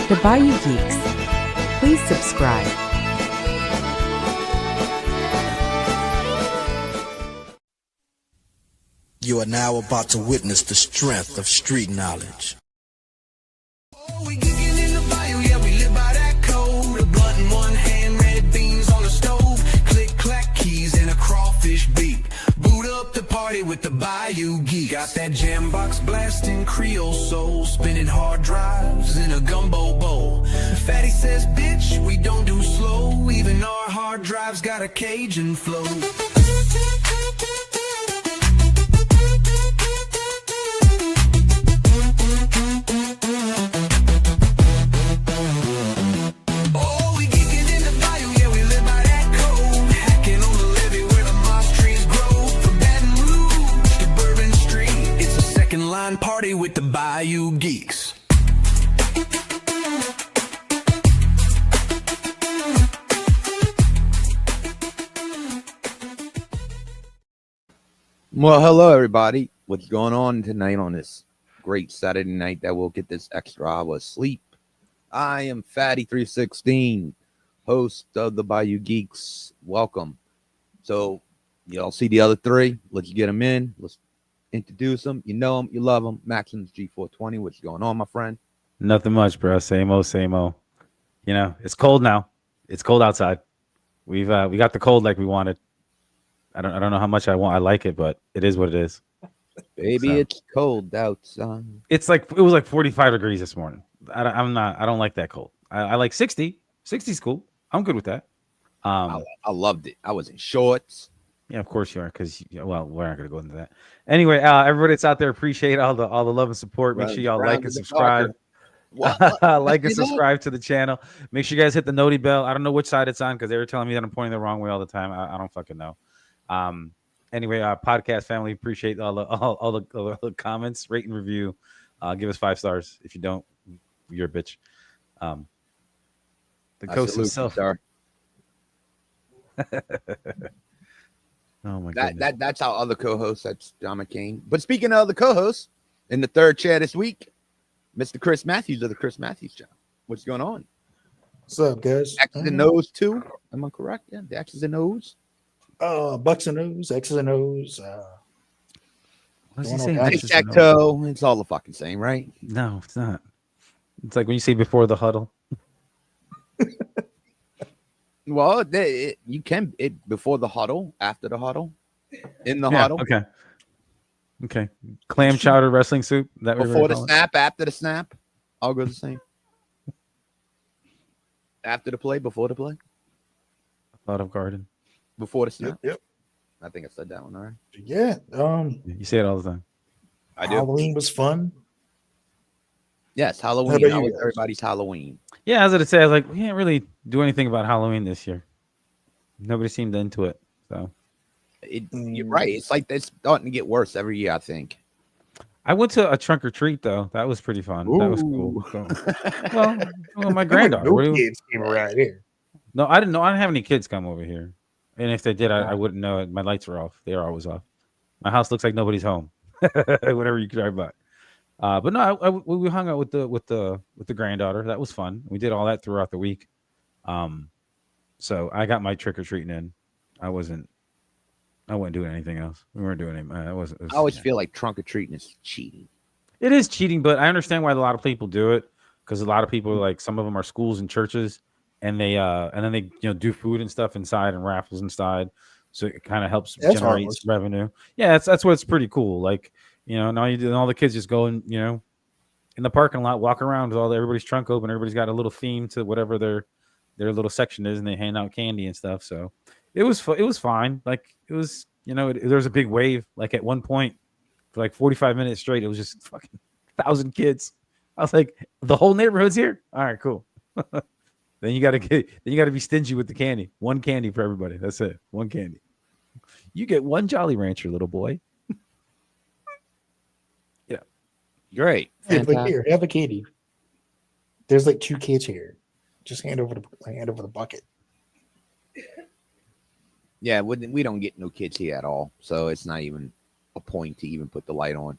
The Bayou Geeks. Please subscribe. You are now about to witness the strength of street knowledge. Oh, we geeking in the bayou, yeah, we live by that code. A blunt in one hand, red beans on the stove. Click, clack, keys and a crawfish beep. Boot up the party with the Bayou Geeks. Got that jam box blasting Creole soul. Spinning hard drives in a gumbo bowl. Fatty says, bitch, we don't do slow. Even our hard drives got a Cajun flow. Party with the Bayou Geeks. Well, hello everybody. What's going on tonight on this great Saturday night that we'll get this extra hour of sleep? I am Fatty316, host of the Bayou Geeks. Welcome. So, y'all see the other three? Let's get them in. Let's introduce them. You know them, you love them. Maxims G420. What's going on, my friend? Nothing much, bro. Same old, same old. You know, it's cold now. It's cold outside. We got the cold like we wanted. I don't know how much I like it, but it is what it is. Baby, so, it's cold outside. It was like 45 degrees this morning. I don't like that cold. I like 60. 60's cool. I'm good with that. I loved it. I was in shorts. Yeah, of course you are, because well, we're not gonna go into that. Anyway, everybody that's out there, appreciate all the love and support. Make sure y'all like and subscribe. Like and subscribe to the channel. Make sure you guys hit the noti bell. I don't know which side it's on because they were telling me that I'm pointing the wrong way all the time. I don't fucking know. Anyway, podcast family, appreciate all the comments, rate and review. Give us 5 stars. If you don't, you're a bitch. The coast himself. Oh my god. That's our other co-host. That's John McCain. But speaking of the co-hosts, in the third chair this week, Mr. Chris Matthews of the Chris Matthews Show. What's going on? What's up, guys? X's and O's too. Am I correct? Yeah, the X's and O's. Bucks and O's, X's and O's. What is he saying? Tic-tac-toe. It's all the fucking same, right? No, it's not. It's like when you say before the huddle. Well, you can before the huddle, after the huddle, in the huddle. Okay. Clam chowder wrestling soup. That before the snap, after the snap, all go the same. After the play, before the play. Thought of garden. Before the snap. Yep. I think I said that one, all right. Yeah. You say it all the time. I do. Halloween was fun. Yes, Halloween. How was everybody's Halloween? Yeah, as I say, I was like, we can't really do anything about Halloween this year. Nobody seemed into it. So you're right. It's like it's starting to get worse every year, I think. I went to a trunk or treat though. That was pretty fun. Ooh. That was cool. well, my granddaughter. No kids came around here. No, I didn't know. I didn't have any kids come over here. And if they did, I wouldn't know it. My lights were off. They are always off. My house looks like nobody's home. Whenever you drive by. But no, we hung out with the granddaughter. That was fun. We did all that throughout the week. So I got my trick or treating in. I wasn't doing anything else. We weren't doing anything. I always feel like trunk or treating is cheating. It is cheating, but I understand why a lot of people do it, because a lot of people, like, some of them are schools and churches, and they and then they do food and stuff inside and raffles inside, so it kind of helps generate revenue. Yeah, that's what's pretty cool. Like, now you do, and all the kids just go and in the parking lot, walk around with everybody's trunk open. Everybody's got a little theme to whatever their little section is, and they hand out candy and stuff. So it was fine. Like, it was, there was a big wave. Like, at one point for like 45 minutes straight, it was just fucking 1,000 kids. I was like, the whole neighborhood's here. All right, cool. Then you got to be stingy with the candy. One candy for everybody. That's it. One candy. You get one Jolly Rancher, little boy. Yeah. Great. Hey, like, here, have a candy. There's like 2 kids here. Just hand over the bucket. Yeah, we don't get no kids here at all, so it's not even a point to even put the light on.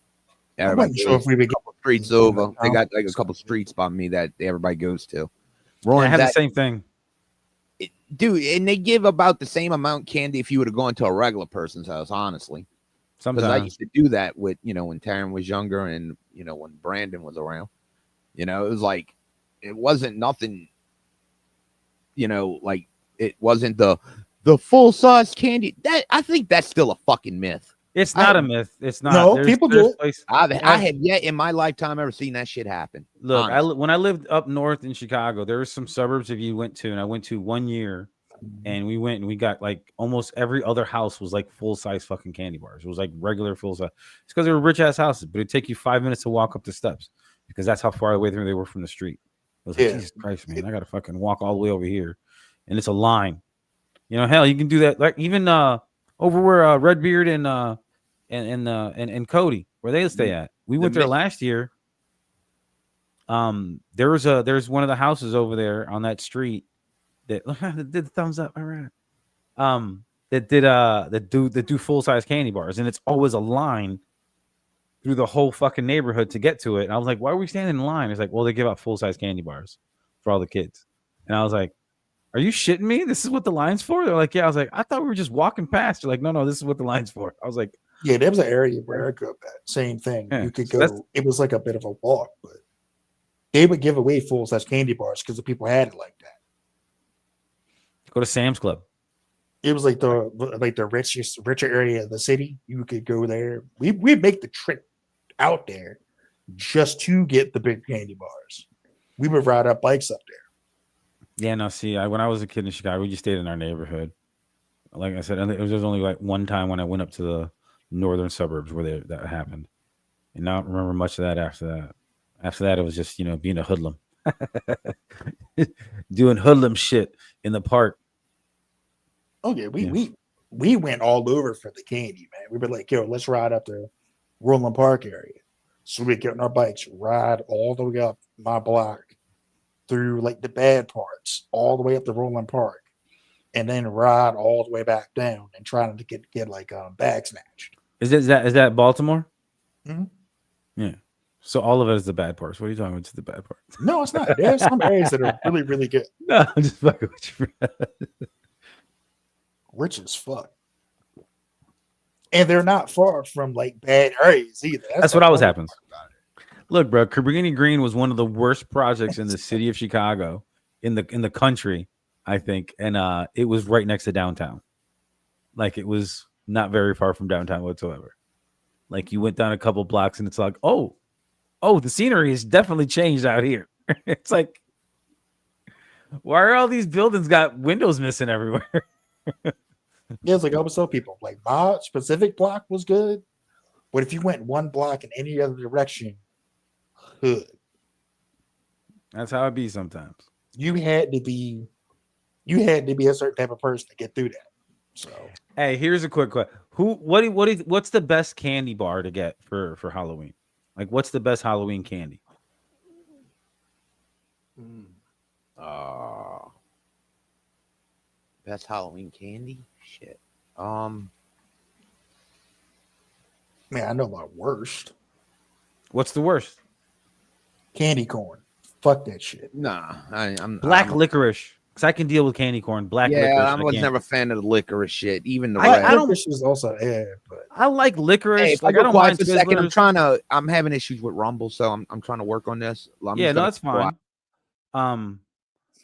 I wasn't sure if we would get streets over. They got like a couple streets by me that everybody goes to. Yeah, I Ron's have the at- same thing. dude, and they give about the same amount candy if you would have gone to a regular person's house, honestly. Because I Sometimes. used to do that with, when Taryn was younger and, when Brandon was around. It was like, it wasn't nothing, like it wasn't the full size candy. That I think that's still a fucking myth. It's not a myth. It's not. No, people do it. Places, I have yet in my lifetime ever seen that shit happen. look, honestly. when I lived up north in Chicago, there were some suburbs that you went to, and I went to 1 year, and we went and we got like almost every other house was like full size fucking candy bars. It was like regular full size. It's because they were rich ass houses, but it'd take you 5 minutes to walk up the steps because that's how far away they were from the street. I was like, Jesus Christ, man, I gotta fucking walk all the way over here, and it's a line. Hell, you can do that. Like even over where Redbeard and Cody, where they stay at. We went there last year. There's one of the houses over there on that street that did the thumbs up. All right. That do full size candy bars, and it's always a line through the whole fucking neighborhood to get to it. And I was like, why are we standing in line? It's like, well, they give out full size candy bars for all the kids. And I was like, are you shitting me? This is what the line's for? They're like, yeah. I was like, I thought we were just walking past. They're like, no, this is what the line's for. I was like, yeah, there was an area where I grew up at. Same thing. Yeah, You could so go. It was like a bit of a walk, but they would give away full size candy bars because the people had it like that. go to Sam's Club. It was like the richer area of the city. You could go there. We'd make the trip out there just to get the big candy bars. We would ride our bikes up there. Yeah, no, see, when I was a kid in Chicago, we just stayed in our neighborhood. Like I said, it was just only like one time when I went up to the northern suburbs where that happened. And I don't remember much of that after that. After that, it was just, being a hoodlum. Doing hoodlum shit in the park. Oh, yeah, we went all over for the candy, man. We were like, yo, let's ride up to Roland Park area. So we'd get on our bikes, ride all the way up my block through like the bad parts, all the way up to Roland Park, and then ride all the way back down and trying to get like bag snatched. Is that Baltimore? Mhm. Yeah. So all of it is the bad parts. What are you talking about? It's the bad parts. No, it's not. There's some areas that are really, really good. No, I'm just fucking with you. Rich as fuck. And they're not far from like bad areas either. That's what always happens. Look, bro, Cabrini Green was one of the worst projects in the city of Chicago, in the country, I think, and it was right next to downtown. Like it was not very far from downtown whatsoever. Like you went down a couple blocks and it's like, oh, the scenery has definitely changed out here. It's like, why are all these buildings got windows missing everywhere? Yeah, it's like I always tell people, like my specific block was good, but if you went one block in any other direction, hood. That's how it be sometimes. You had to be a certain type of person to get through that. So Hey, here's a quick question: what's the best candy bar to get for Halloween? Like, what's the best Halloween candy? Best Halloween candy? Shit. man, I know my worst. What's the worst? Candy corn. Fuck that shit. Nah, I'm Black licorice. Because I can deal with candy corn. Black licorice. Yeah, I was never a fan of the licorice shit. Even the I red. don't- This is also but I like licorice. Hey, if like, I I go don't quiet mind for a second, Twizzlers. I'm having issues with Rumble, so I'm trying to work on this. Yeah, no, that's fine.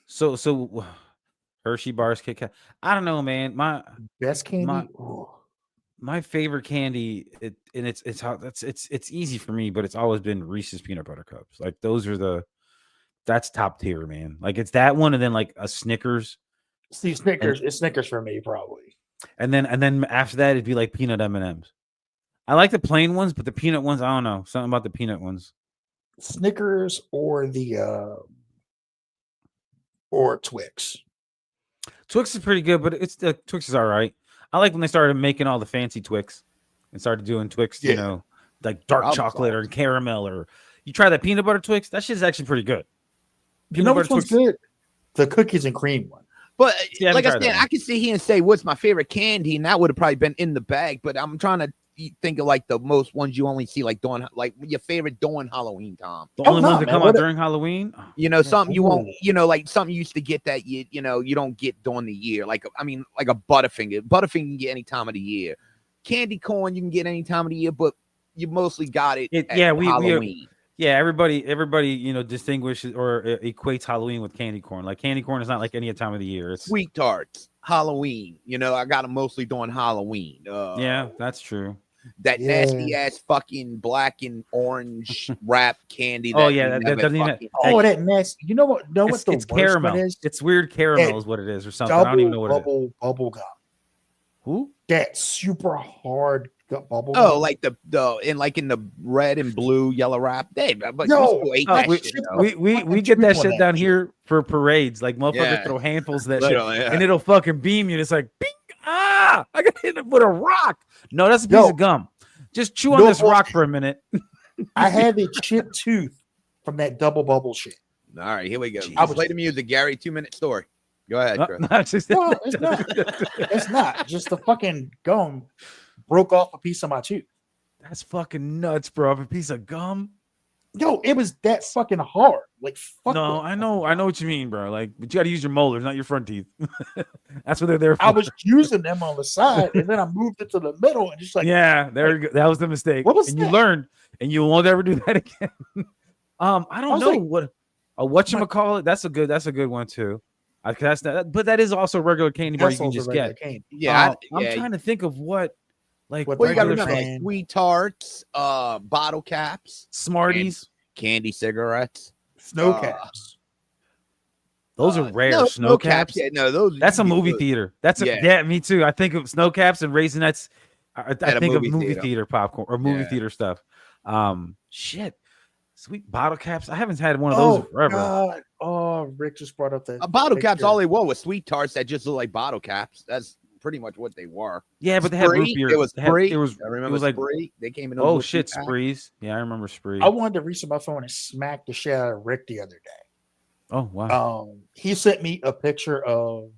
So Hershey bars, Kit Kat. I don't know, man. best candy. My favorite candy, it's easy for me, but it's always been Reese's peanut butter cups. Like those are that's top tier, man. Like it's that one, and then like a Snickers, See, Snickers. It's Snickers for me, probably. and then after that it'd be like peanut M&Ms. I like the plain ones, but the peanut ones, I don't know, something about the peanut ones. Snickers or the or Twix. Twix is pretty good, but Twix is all right. I like when they started making all the fancy Twix and started doing Twix, you know, like dark chocolate or caramel, or you try that peanut butter Twix. That shit's actually pretty good. You know which one's good? The cookies and cream one. But Yeah, like I tried said, that one. I could sit here and say what's my favorite candy, and that would have probably been in the bag. But I'm trying to you think of like the most ones you only see like during like your favorite during Halloween time? The Oh, only no, ones that man, come what out it- during Halloween. Oh, You know, something you won't, Ooh. you know, like something you used to get that you know, you don't get during the year. Like, I mean, like a Butterfinger. Butterfinger you can get any time of the year. Candy corn you can get any time of the year, but you mostly got it at Halloween. Everybody, you know, distinguishes or equates Halloween with candy corn. Like candy corn is not like any time of the year. It's Sweet tarts, Halloween. You know, I got them mostly during Halloween. yeah, that's true. That Yeah. nasty ass fucking black and orange wrap candy. Oh, That yeah, you that never doesn't even- fucking- Oh, that mess. You know what? Know what the It's worst caramel. one is? It's weird caramel Yeah. is what it is, or something. I don't even know what it is. bubble gum. Who? That super hard bubble Oh, gum. like the in like in the red and blue yellow wrap. They, but Yo, we still ate Oh, that we, shit, though. we get that shit down here for parades. Like motherfuckers Yeah. throw handfuls of that Literally, shit, yeah. and it'll fucking beam you. And it's like, bing, I got hit with a rock. No, that's a piece Yo. of gum. Just chew on No this rock bullshit. for a minute. I had a chipped tooth from that double bubble shit. All right, here we go. I was- Play the music, Gary. 2-minute story. Go ahead, Chris. No, it's just- No, it's not. It's not. Just the fucking gum broke off a piece of my tooth. That's fucking nuts, bro. A piece of gum. Yo, it was that fucking hard. Like, fuck. No, that. I know what you mean, bro. Like, but you got to use your molars, not your front teeth. That's what they're there for. I was using them on the side, and then I moved it to the middle, and just like, yeah, there you go. That was the mistake. What was and that? you learned, and you won't ever do that again. I don't was know like- what you call it. That's a good one too. That's not, but that is also regular candy bar you that's can also just regular get. candy. Yeah, I'm yeah. trying to think of what like What Well, you got to regular remember, fan. like sweet tarts, bottle caps, Smarties. candy cigarettes. Snow Uh, caps. Those are rare. No, Snow caps. Yeah, no, those. That's a you movie could- theater. That's Yeah. yeah, me too. I think of snow caps and Raisinets. I At a think of movie movie theater. theater popcorn or movie Yeah. theater stuff. Shit, sweet bottle caps. I haven't had one of those in forever. God. Oh, Rick just brought up that. A bottle caps, picture. all they were was sweet tarts that just look like bottle caps. That's pretty much what they were. Yeah, but they had root Spree, beer. it was They had- Spree. It was. I remember It was like Spree. They came in. oh shit, sprees. Yeah, I remember spree. I wanted to reach in my phone and smack the shit out of Rick the other day. Oh wow. He sent me a picture of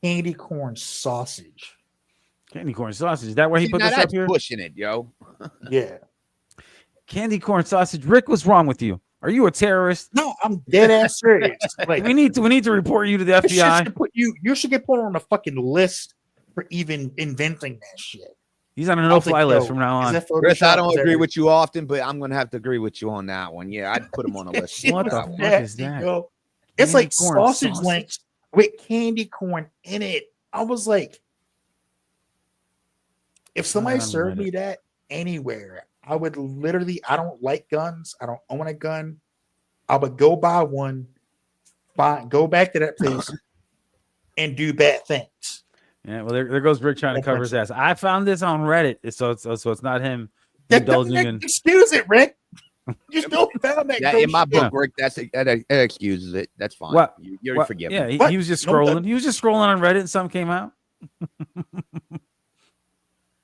candy corn sausage. Candy corn sausage. Is that where he put this up That's here? pushing it, yo. Yeah. Candy corn sausage. Rick, what's wrong with you? Are you a terrorist? No, I'm dead ass serious. Like, We need to report you to the this shit FBI. should put you should get put on a fucking list for even inventing that shit. He's on a I was no-fly like, list yo, from now is on. that Chris, I Photoshop? don't Is that agree real? with you often, but I'm gonna have to agree with you on that one. Yeah, I'd put him on a list. Shit What was the fuck is nasty, that? yo. It's Candy like corn sausage sausage? links with candy corn in it. I was like, if somebody on served Reddit. me that anywhere, I would literally. I don't like guns. I don't own a gun. I would go buy one, go back to that place, and do bad things. Yeah, well, there goes Rick trying to cover his ass. I found this on Reddit, so it's not him indulging in. Excuse it, Rick. You still found that. Yeah, great in my shit. book, Rick, that excuses it. That's fine. What? You're What- forgiven. Yeah, What? he was just No, scrolling. He was just scrolling on Reddit, and something came out.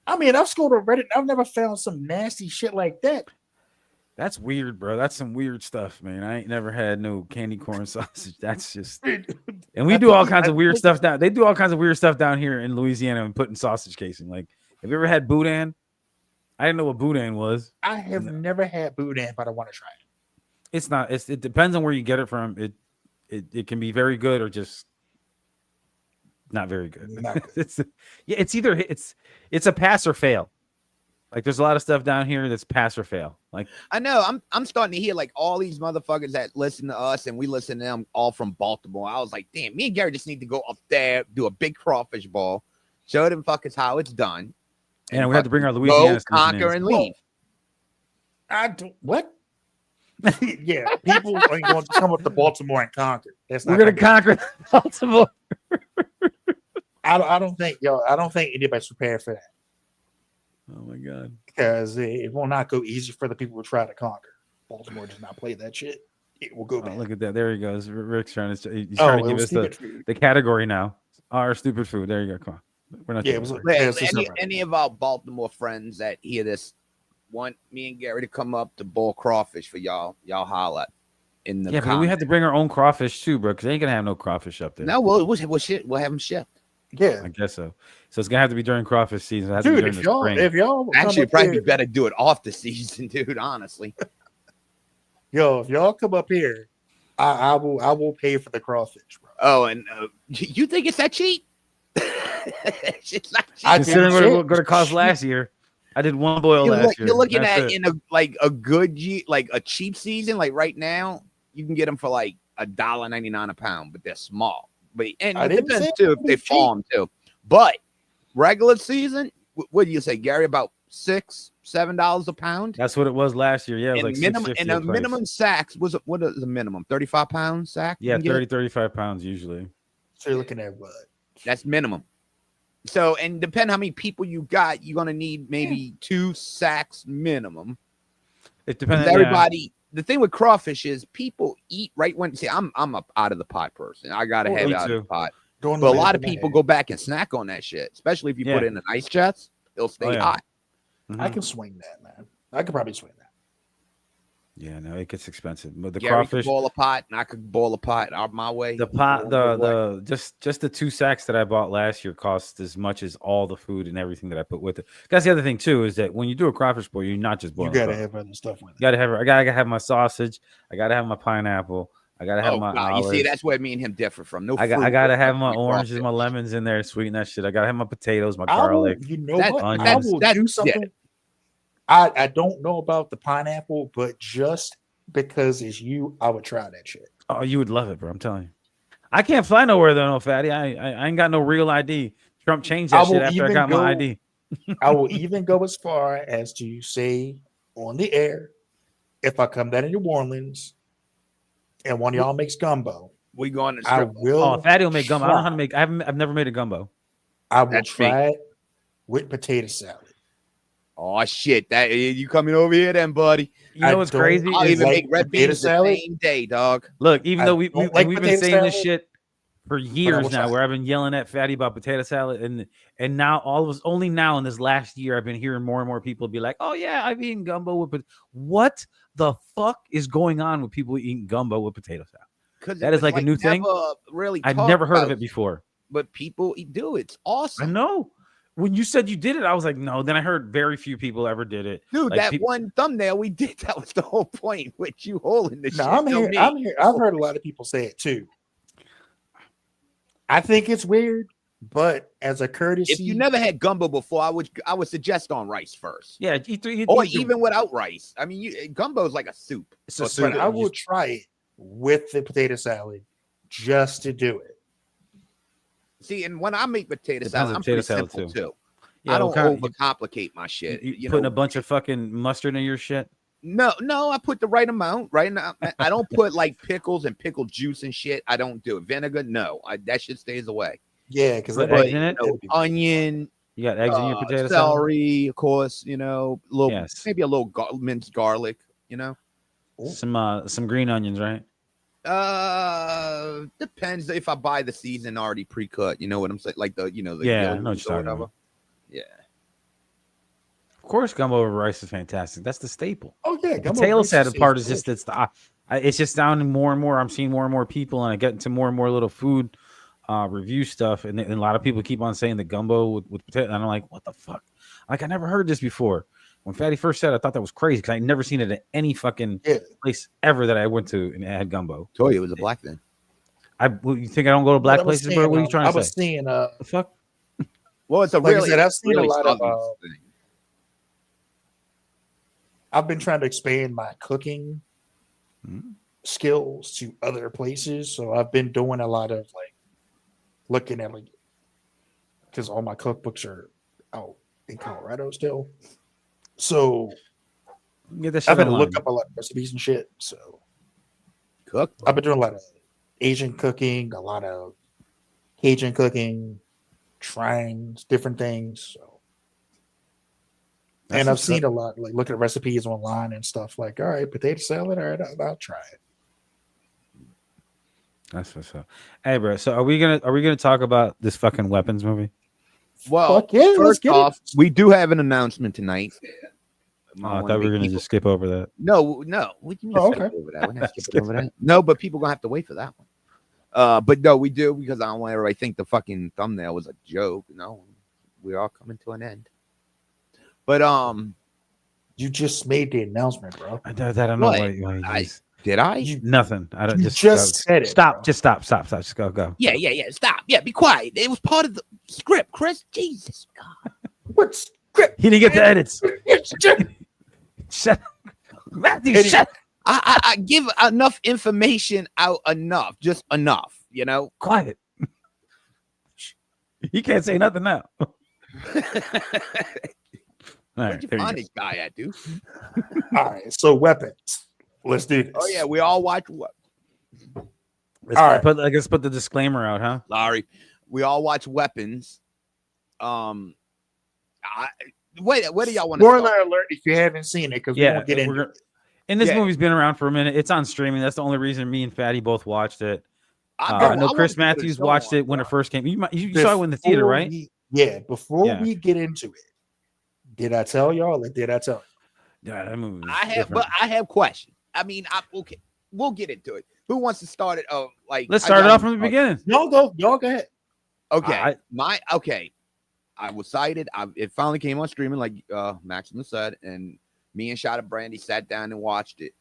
I mean, I've scrolled on Reddit. And I've never found some nasty shit like that. That's weird, bro. That's some weird stuff, man. I ain't never had no candy corn sausage. That's just, and we do all kinds of weird stuff down. They do all kinds of weird stuff down here in Louisiana and put in sausage casing. Like, have you ever had boudin? I didn't know what boudin was. I have never had boudin, but I want to try it. It's not. It depends on where you get it from. It can be very good or just not very good. Not good. It's either it's a pass or fail. Like there's a lot of stuff down here that's pass or fail. Like I know. I'm starting to hear like all these motherfuckers that listen to us and we listen to them all from Baltimore. I was like, damn, me and Gary just need to go up there, do a big crawfish ball, show them fuckers how it's done. and we have to bring our Go, Louisiana conquer, and leave. I don't. What? Yeah, people are going to come up to Baltimore and conquer. That's We're not gonna conquer Baltimore. I don't think I don't think anybody's prepared for that Oh my god. because it will not go easy for the people who try to conquer. Baltimore does not play that shit. It will go Oh, bad. look at that. There he goes. Rick's trying to he's trying to it give was us stupid food. the category now. Our stupid food. There you go. Come on. We're not Yeah, doing it was that. like, Yeah, it's just not right. any of our Baltimore friends that hear this want me and Gary to come up to boil crawfish for y'all holla in the Yeah, but we have to bring our own crawfish too, bro, because they ain't gonna have no crawfish up there. No, we'll have them shipped. Yeah, I guess so. So it's gonna have to be during crawfish season. It has to be dude. during If the y'all, spring. if y'all come Actually, up it'd probably be here, better to do it off the season, dude. Honestly. if y'all come up here, I will pay for the crawfish, bro. Oh, and you think it's that cheap? It's not cheap. I Considering didn't what it say- would cost last year, I did one boil last year. You're looking That's at it. in a good like a cheap season, like right now, you can get them for like $1.99 a pound, but they're small. But and I it didn't depends say too it if they was cheap. farm too. But regular season, what do you say, Gary? About $6-7 a pound. That's what it was last year. Yeah, it was And like minimum 650 and a a place. minimum sacks was what is the minimum? 35-pound sack. you Yeah, can get? 30, 35 pounds usually. So you're looking at what? That's minimum. So, and depending how many people you got, you're gonna need maybe 2 sacks minimum. It depends. Because everybody, the thing with crawfish is people eat right when. See, I'm a out of the pot person. I gotta Well, have me it out too. of the pot. Going But a to lot of my people head. go back and snack on that shit, especially if you put Yeah. it in an ice chest. It'll stay Oh, yeah. hot. I Mhm. can swing that, man. I could probably swing that. Yeah, no, it gets expensive. But the Gary could crawfish, boil a pot, and I could boil a pot out my way. the pot, the just the 2 sacks that I bought last year cost as much as all the food and everything that I put with it. That's the other thing too, is that when you do a crawfish boil, you're not just You boiling. gotta crawfish. have other stuff with it. You gotta have. I gotta have my sausage. I gotta have my pineapple. I gotta have Oh, my God. You see, olives. that's where me and him differ from. No, I fruit gotta with have my my oranges, my crawfish. lemons in there, sweeten that shit. I gotta have my potatoes, my I will, garlic. you know That- what? I onions. will That's- do something. I don't know about the pineapple, but just because it's you, I would try that shit. Oh, you would love it, bro. I'm telling you. I can't fly nowhere though, no fatty. I ain't got no real ID. Trump changed I that shit will after I even got go- my ID. I will even go as far as to say on the air, if I come down to New Orleans and one of y'all makes gumbo, We going to I strip. will. Oh, fatty will make gumbo. I don't know how to try. make. I've never made a gumbo. I will That's me. try it with potato salad. Oh shit! That you coming over here, then, buddy? You know I what's don't- crazy? I'll is even like make red potato beans salad? the same day, dog. Look, even I though don't like we've been potato saying this salad, shit for years will now, try where I've been yelling at Fatty about potato salad, and now all of us only now in this last year I've been hearing more and more people be like, "Oh yeah, I've eaten gumbo with." What the fuck is going on with people eating gumbo with potato salad? Because That is like a new thing? Really, I've talked never heard of about, it before. but people do. It's awesome. I know. When you said you did it, I was like, no. Then I heard very few people ever did it. Dude, Like, that one thumbnail we did, that was the whole point with you holding the shit. No, I'm Tell here. me. I'm here. I've heard a lot of people say it too. I think it's weird, but as a courtesy, If you never had gumbo before, I would suggest on rice first. Yeah, Or even without rice. I mean, gumbo is like a soup. it's a Or soup. but I will try it with the potato salad just to do it. See, and when I make potato Depends salad, on I'm potato pretty salad, simple too. too. Yeah, I what don't kind- overcomplicate my shit. You You putting know? a bunch of fucking mustard in your shit. No, I put the right amount. Right now, I don't put like pickles and pickle juice and shit. I don't do it. Vinegar, no, that shit stays away. Yeah, because Put But eggs in it? onion, You got eggs in your potato salad. celery, of course. Little Yes. maybe a little minced garlic. Some green onions, right? Depends if I buy the season already pre-cut. You know what I'm saying? Like the Yeah, I know what yellow you're or talking whatever. about. Yeah. Of course, gumbo over rice is fantastic. That's the staple. oh yeah, The gumbo potato rice salad is part is delicious. just it's just down to more and more. I'm seeing more and more people, and I get into more and more little food review stuff, and a lot of people keep on saying the gumbo with potato, and I'm like, what the fuck? Like I never heard this before. When Fatty first said, I thought that was crazy because I never seen it at any fucking Yeah. place ever that I went to and it had gumbo. Told you it was a black thing. You think I don't go to black What I was places, bro? What are you saying, trying I to was say? seeing The fuck? Well, it's a Like I really, said, I've seen a really lot of, southern thing. I've been trying to expand my cooking Mhm. skills to other places. So I've been doing a lot of like looking at like because all my cookbooks are out in Colorado still. So Get that shit I've been to online. look up a lot of recipes and shit. So Cook. I've been doing a lot of Asian cooking, a lot of Cajun cooking, trying different things. So That's and I've what's seen up. a lot, like looking at recipes online and stuff. Like, all right, potato salad. All right, I'll try it. That's what's up. Hey, bro. So are we gonna talk about this fucking weapons movie? Well, Fuck yeah, let's first get off, it. we do have an announcement tonight. Oh, I thought we were gonna just skip over that. No. We can Oh, skip okay. over that. We're not skipping over that. No, but people gonna have to wait for that one. But no, we do because I don't want everybody to think the fucking thumbnail was a joke. No, we're all coming to an end. But You just made the announcement, bro. I don't know What? why did I? nothing. I don't You just just said it, Stop. bro. Just stop. Just go. Yeah. Stop. Yeah, be quiet. It was part of the script, Chris. Jesus God. What script? He didn't get the edits. Shut Shut Matthew, shut I give enough information out just enough, quiet. You can't say nothing now. All Where'd right, you there you find go. this guy at, dude? All right, so weapons. Let's do this. Oh yeah, we all watch what? All right. Let's put the disclaimer out, huh? Sorry, we all watch Weapons. Wait, where do y'all want to Spoiler start? alert if you haven't seen it, because we Yeah, won't get into it. And this Yeah. movie's been around for a minute. It's on streaming. That's the only reason me and Fatty both watched it. I I know wanted Chris to put a Matthews show watched on, it when bro. it first came. You saw it in the theater, Before right? Before Yeah. we get into it, did I tell y'all or did I tell you? Yeah, that movie. Was But I have questions. I mean, okay, we'll get into it. Who wants to start it? Let's start it off from the beginning. Y'all go ahead. Okay, I was cited. It finally came on streaming, like Maximus said, and me and Shot of Brandy sat down and watched it.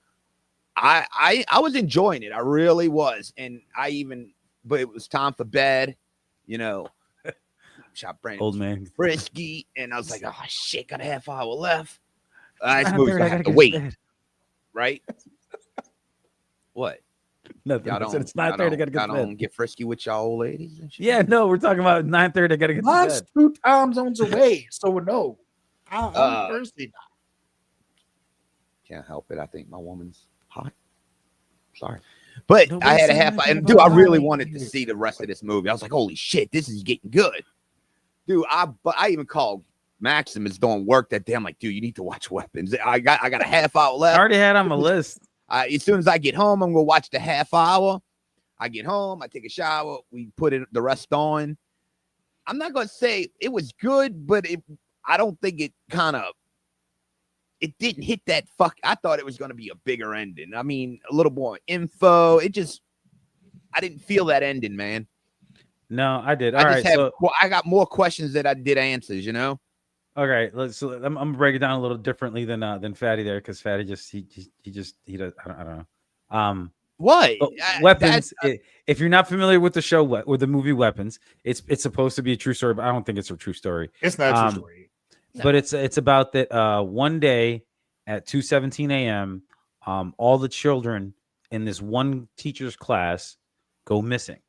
I was enjoying it. I really was, and but it was time for bed, Shot Brandy, Old man. frisky, and I was like, oh shit, got a half hour left. This I'm movie's third, gonna I have gotta to get to wait, bed. right? What? Nothing. Y'all I said don't, it's 9:30. I gotta get y'all to don't bed. get frisky with y'all old ladies and shit? Yeah, no, we're talking about 9:30. I gotta get to Mine's bed. 2 time zones away, so no. I'm Thursday night. Can't help it. I think my woman's hot. Sorry. But Nobody I had a said half, anything and dude, about I really hot. wanted to see the rest of this movie. I was like, holy shit, this is getting good. Dude, I even called Maximus doing work that day. I'm like, dude, you need to watch Weapons. I got a half hour I left. already had on my list. As soon as I get home, I'm gonna watch the half hour. I get home, I take a shower, we put the rest on. I'm not gonna say it was good, but I don't think it didn't hit that I thought it was gonna be a bigger ending. I mean, a little more info. I didn't feel that ending, man. No, I did. I got more questions that I did answers, Okay, I'm gonna break it down a little differently than Fatty there, because Fatty he does. I don't know. What? Weapons. If you're not familiar with the show, with the movie Weapons, it's supposed to be a true story, but I don't think it's a true story. It's not a true story. But it's about that one day at 2:17 a.m. All the children in this one teacher's class go missing,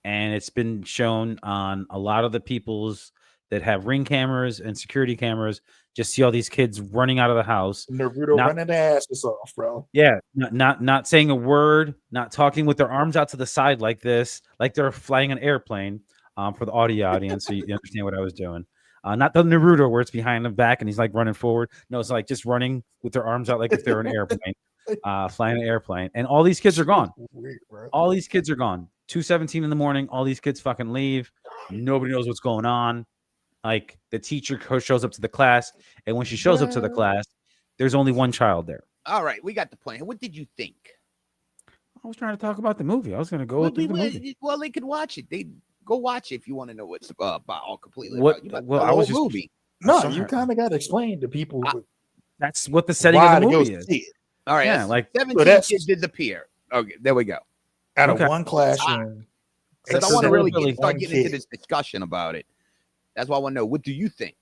and it's been shown on a lot of the people's that have Ring cameras and security cameras. Just see all these kids running out of the house. Naruto running their asses off, bro. Yeah, not saying a word, not talking with their arms out to the side like this, like they're flying an airplane. For the audio audience, so you understand what I was doing. Not the Naruto where it's behind the back and he's like running forward. No, it's like just running with their arms out like if they're an airplane, flying an airplane. And all these kids are gone. Weird, bro. All these kids are gone. 2:17 in the morning. All these kids fucking leave. Nobody knows what's going on. Like the teacher shows up to the class, and when she shows up to the class, there's only one child there. All right, we got the plan. What did you think? I was trying to talk about the movie. I was going to go through the movie. Well, they could watch it. They go watch it if you want to know what's about all completely. What? About. Well, I was just movie. No, sorry. you kind of got to explain to people That's what the setting why of the to go movie is. see it. All right, Yeah, that's like 17 that's- kids disappear. Okay, there we go. Out Okay. of one classroom. Because I want to really One start getting into kid. this discussion about it. That's why I want to know. What do you think?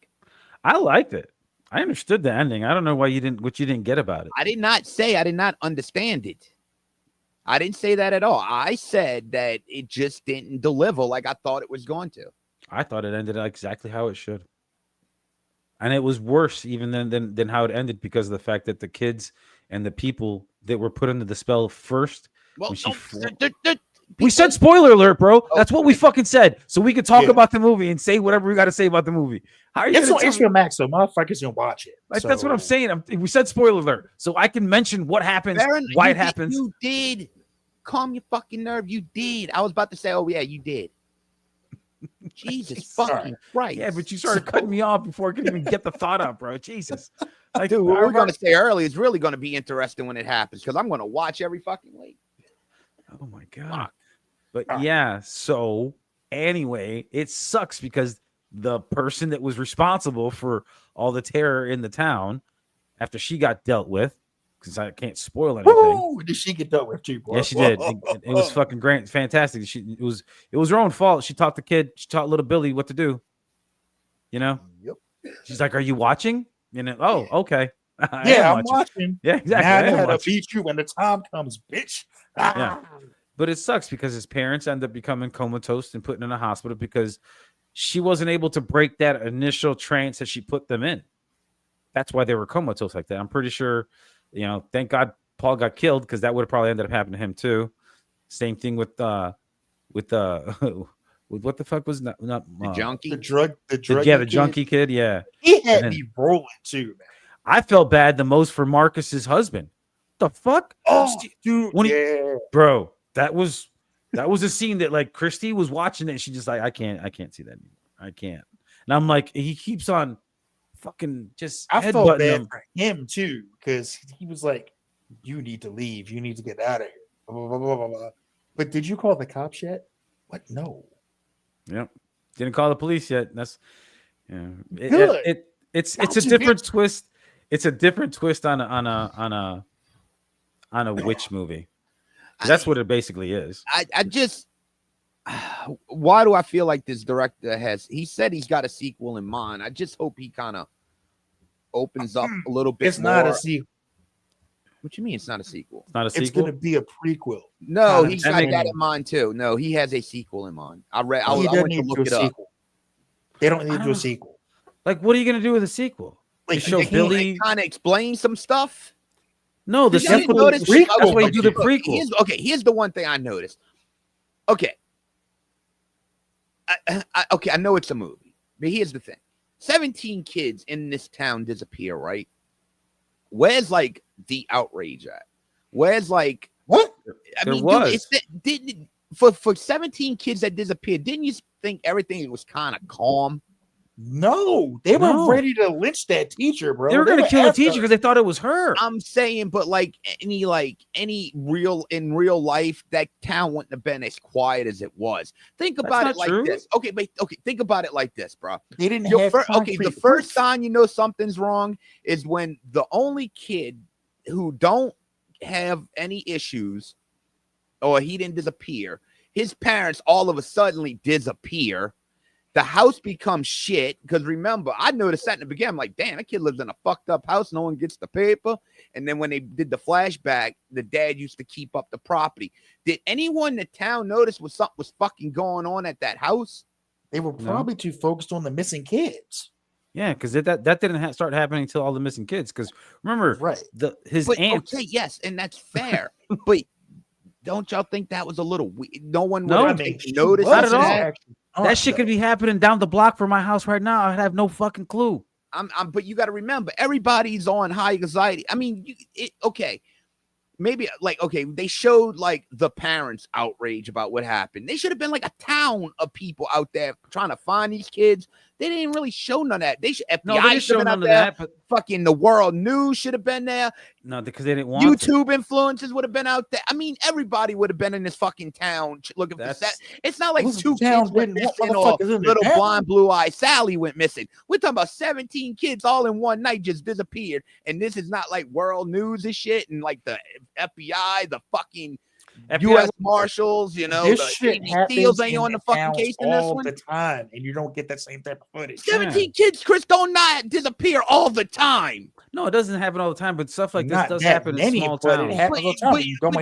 I liked it. I understood the ending. I don't know what you didn't get about it. I did not say I did not understand it. I didn't say that at all. I said that it just didn't deliver like I thought it was going to. I thought it ended exactly how it should. And it was worse even than how it ended because of the fact that the kids and the people that were put under the spell first. Well, when she we we said spoiler alert, bro. That's what we fucking said. So we could talk about the movie and say whatever we got to say about the movie. How are you It's on gonna tell me- HBO Max, so motherfuckers can watch it. Like, So- that's what I'm saying. We said spoiler alert. So I can mention what happens, why it happens. You did. Calm your fucking nerve. You did. I was about to say, oh, yeah, you did. Jesus fucking Christ. Yeah, but you started cutting me off before I could even get the thought out, bro. Jesus. Like, Dude, what I we're going to say early is really going to be interesting when it happens because I'm going to watch every fucking week. Oh, my God. But yeah, so anyway, it sucks because the person that was responsible for all the terror in the town, after she got dealt with, because I can't spoil anything. Woo! Did she get dealt with too, bro? Yeah, she did. It was fucking great, fantastic. It was her own fault. She taught little Billy what to do. You know? Yep. She's like, "Are you watching?" You know? Oh, okay. I'm watching. Yeah, exactly. Now I know how to beat you when the time comes, bitch. Yeah. But it sucks because his parents end up becoming comatose and put in a hospital because she wasn't able to break that initial trance that she put them in. That's why they were comatose like that. I'm pretty sure, thank God Paul got killed because that would have probably ended up happening to him too. Same thing with with what the fuck was not The junkie, the drug, the kid. junkie kid. Yeah, He had me rolling too, man. I felt bad the most for Marcus's husband. The fuck? Oh, dude, bro, that was a scene that like Christy was watching it and she just like, I can't see that anymore. I can't. And I'm like, he keeps on fucking just I felt bad him. for him too, because he was like, you need to leave, you need to get out of here. Blah, blah, blah, blah, blah. But did you call the cops yet? What? No. Yep. Didn't call the police yet. That's Good. It's a different twist. It's a different twist on a witch movie. That's what it basically is. I just, why do I feel like this director he said he's got a sequel in mind. I just hope he kind of opens up a little bit. It's not a sequel. What you mean it's not a sequel? It's not a sequel. It's going to be a prequel. No, he's got that in mind too. No, he has a sequel in mind. I went to look it up. They don't need to do a sequel. Like, what are you going to do with a sequel? Like, show Billy kind of explain some stuff. No, the sequel. That's why you do the prequel. Here's the one thing I noticed. Okay. I know it's a movie, but here's the thing. 17 kids in this town disappear, right? Where's like the outrage at? Where's like what? I mean, was. Dude, for 17 kids that disappeared, didn't you think everything was kind of calm? No, they were ready to lynch that teacher, bro. They were going to kill the teacher because they thought it was her. I'm saying, but like any real life, that town wouldn't have been as quiet as it was. Think about it like this. Okay, think about it like this, bro. They didn't have the first sign you know something's wrong is when the only kid who don't have any issues or he didn't disappear, his parents all of a sudden disappear. The house becomes shit because remember, I noticed that in the beginning. I'm like, damn, that kid lives in a fucked up house. No one gets the paper. And then when they did the flashback, the dad used to keep up the property. Did anyone in the town notice something was fucking going on at that house? They were probably too focused on the missing kids. Yeah, because that didn't start happening until all the missing kids. Because remember, his aunt. Okay, yes, and that's fair. But don't y'all think that was a little weird? No one would notice. Not at all. That shit could be happening down the block from my house right now. I'd have no fucking clue. But you got to remember, everybody's on high anxiety. I mean, maybe they showed like the parents' outrage about what happened. They should have been like a town of people out there trying to find these kids. They didn't really show none of that. They should FBI should have been out there. But fucking the world news should have been there. No, because they didn't want YouTube influencers would have been out there. I mean, everybody would have been in this fucking town looking for that. It's not like two kids went missing or little blind blue-eyed Sally went missing. We're talking about 17 kids all in one night just disappeared. And this is not like world news and shit and like the FBI, the fucking U.S. Marshals, this shit happens ain't on the fucking case in this all one. The time, and you don't get that same type of footage. 17 kids, Chris, don't not disappear all the time. No, it doesn't happen all the time, but stuff like this does happen in small towns. But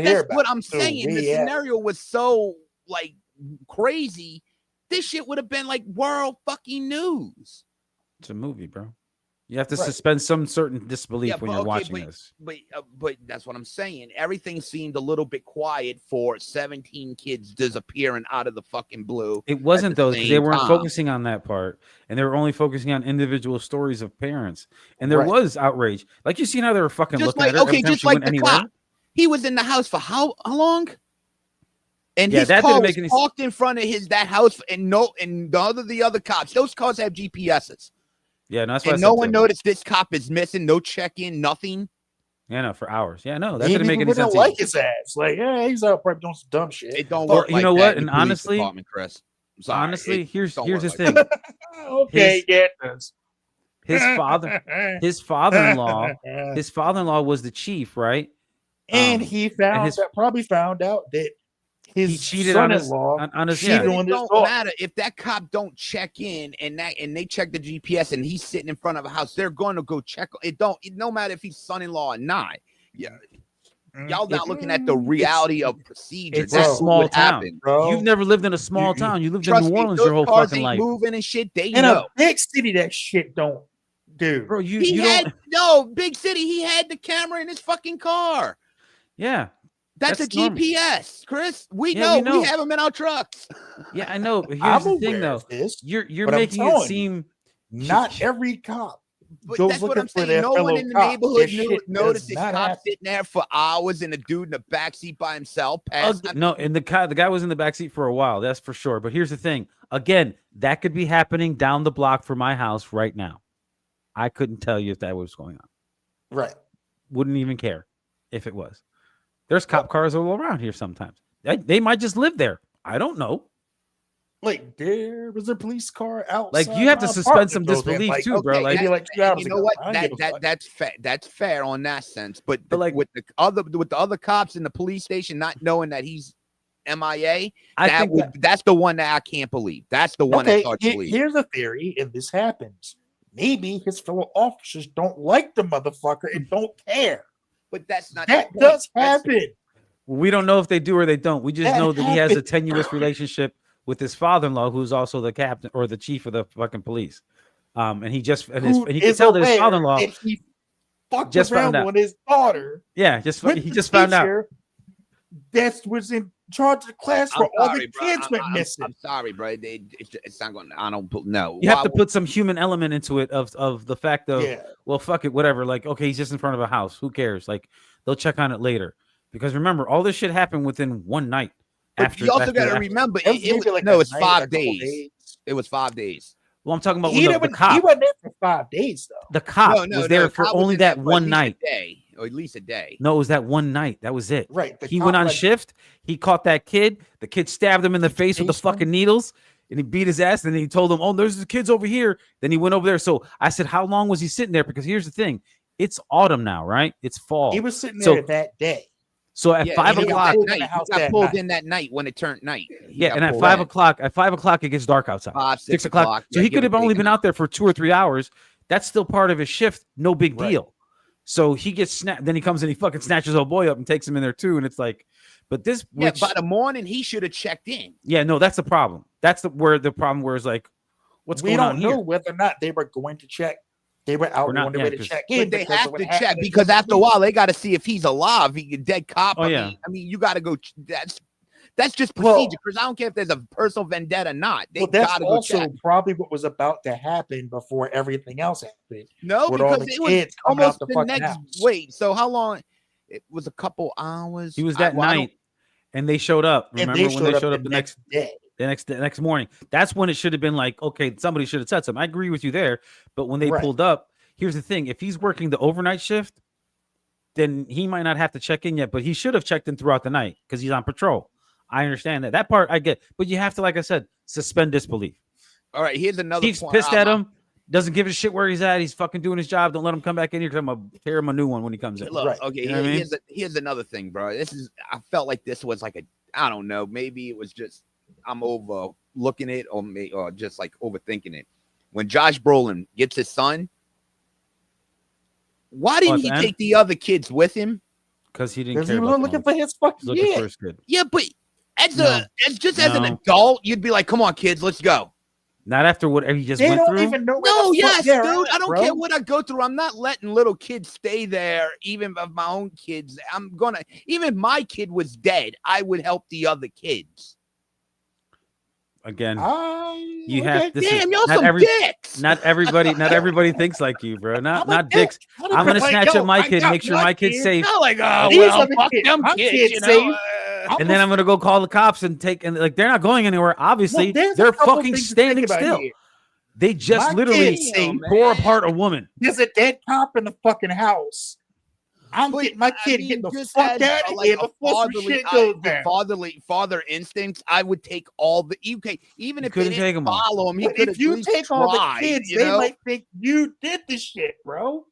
that's what I'm saying. The scenario was so like crazy. This shit would have been like world fucking news. It's a movie, bro. You have to suspend some certain disbelief when you're watching this. But that's what I'm saying. Everything seemed a little bit quiet for 17 kids disappearing out of the fucking blue. It wasn't though, because they weren't focusing on that part, and they were only focusing on individual stories of parents. And there was outrage. Like you seen how they were fucking just looking at her every time she went anywhere. Cop. He was in the house for how long? And his car was parked in front of that house, and the other cops. Those cars have GPSs. Yeah, no, that's why no one noticed this cop is missing. No check-in, nothing. Yeah, no, for hours. Yeah, no, that Maybe didn't make any people sense. didn't like his ass. Like, yeah, he's out probably doing some dumb shit. It don't Or, work you like know that what? in And the police honestly- department, Chris. I'm sorry. Honestly, It here's don't the work like thing. Okay, get this. His father-in-law was the chief, right? And he probably found out that his he cheated on his son-in-law on his cheated yeah. on It this don't dog. matter if that cop don't check in and they check the GPS and he's sitting in front of a house. They're going to go check. It no matter if he's son-in-law or not. Yeah, y'all not looking at the reality of procedure. It's That's a small what town, happened. bro. You've never lived in a small town. You lived in Trust New me, Orleans those your whole cars fucking ain't life, moving and shit. They In know. a big city, that shit don't do. bro. You He don't. had no big city. He had the camera in his fucking car. Yeah, That's a That's normal. GPS, Chris. We Yeah, we know. We know. have them in our trucks. yeah, I know. But here's I'm the thing, aware though. of this. You're but I'm making it telling you, seem Not every cop But goes that's what looking I'm for saying. their No fellow one in the cop. neighborhood This shit noticed does this not cop happen. sitting there for hours and a dude in the backseat by himself. No, and the guy was in the backseat for a while. That's for sure. But here's the thing. Again, that could be happening down the block from my house right now. I couldn't tell you if that was going on. Right. Wouldn't even care if it was. There's cop cars all around here sometimes. They might just live there. I don't know. Like there was a police car outside. Like, you have to my suspend apartment some building, disbelief like, too, bro. okay, Like, maybe like 2 And hours you know ago. what? I don't give a fuck. That's fair on that sense. But like- with the other cops in the police station not knowing that he's MIA, I think that's the one that I can't believe. That's the one that's hard to believe. Here's a theory, and this happens. Maybe his fellow officers don't like the motherfucker and don't care. But that's not That the point. does That's- happen. we don't know if they do or they don't. We just That know that he has a happens. tenuous relationship with his father-in-law, who's also the captain or the chief of the fucking police. And he just and Who he can is tell that his aware father-in-law, that he fucked just found around out. with his daughter. yeah, with he the just found out. teacher That was in charge of the class where all the bro. kids went missing. I'm sorry, bro. It's not going. I don't know. You have to put some human element into it of the fact of Yeah. well, fuck it, whatever. Like, okay, he's just in front of a house. Who cares? Like, they'll check on it later. Because remember, all this shit happened within one night. But you also got to remember, it's 5 days. It was 5 days. Well, I'm talking about He the wasn't cop. there for 5 days though. The cop was there for cop was only in there that for one at least night. a day, or at least a day. No, it was that one night. That was it. Right. the He cop went on went- shift. He caught that kid. The kid stabbed him in the face with the chased him. fucking needles, and he beat his ass. And then he told him, "Oh, there's the kids over here." Then he went over there. So I said, "How long was he sitting there?" Because here's the thing: it's autumn now, right? It's fall. He was sitting So- there that day. So at Yeah, 5 and he o'clock, got that night. the house He got that pulled night. in that night when it turned night. He yeah, got and at pulled 5 in. o'clock, it gets dark outside. 5, 6 o'clock. So yeah, he give could or have only take. been out there for 2 or 3 hours. That's still part of his shift. No big Right. deal. So he gets snapped. Then he comes and he fucking snatches old boy up and takes him in there too. And it's like, but this, Yeah, which, by the morning he should have checked in. yeah, no, that's the problem. That's the problem where it's like, what's We going on don't know here? whether or not they were going to check. They were out We're not- on their yeah, way to 'cause- check in. But they because have of what to happened check in because after a Tennessee. while they got to see if he's alive. He a dead cop. Oh, I yeah. mean, you got to go. That's just Well- procedure. Because I don't care if there's a personal vendetta or not. They Well, that's got to go also check. probably what was about to happen before everything else happened. No, with all because the it was kids coming almost out the the fucking next. house. Wait, so how long? It was a couple hours. He was that I don't- night, and they showed up. And Remember when they showed up the next day. the next morning? That's when it should have been like, okay, somebody should have said something. I agree with you there. But when they Right. pulled up, here's the thing: if he's working the overnight shift, then he might not have to check in yet. But he should have checked in throughout the night because he's on patrol. I understand that. That part I get, but you have to, like I said, suspend disbelief. All right, here's another. Chief's point. pissed at him. Doesn't give a shit where he's at. He's fucking doing his job. Don't let him come back in here because I'm gonna tear him a new one when he comes in. Look, Right. okay, You know what I mean? here's another thing, bro. I felt like this was like I don't know, maybe it was just I'm overlooking it or just like overthinking it. When Josh Brolin gets his son, why didn't at he the end? take the other kids with him? Because he didn't Because care. he was about looking them. for his He's fucking looking for kid. his kid. Yeah, but as No. as an No. adult, you'd be like, come on, kids, let's go. Not after whatever he just They went don't through. even know where No, the fuck yes, they're dude. at, I don't bro. care what I go through. I'm not letting little kids stay there, even of my own kids. Even if my kid was dead, I would help the other kids. Again, You you have this. Damn, is, y'all not some dicks. Not everybody thinks like you, bro. Not dicks. I'm gonna snatch up my kid, make sure my kid's safe, Not like, oh, These well, are the fuck kids. them My kids, kid's you know. safe. and then I'm gonna go call the cops and like they're not going anywhere. Obviously, there's a they're couple fucking things to think standing about still. here. They just My literally kid's safe, tore man. apart a woman. There's a dead cop in the fucking house. I'm getting my kid getting the fuck out of here before some shit goes down. Father instincts. I would take all the even if they didn't follow him. If you take all the kids, they might think you did the shit, bro.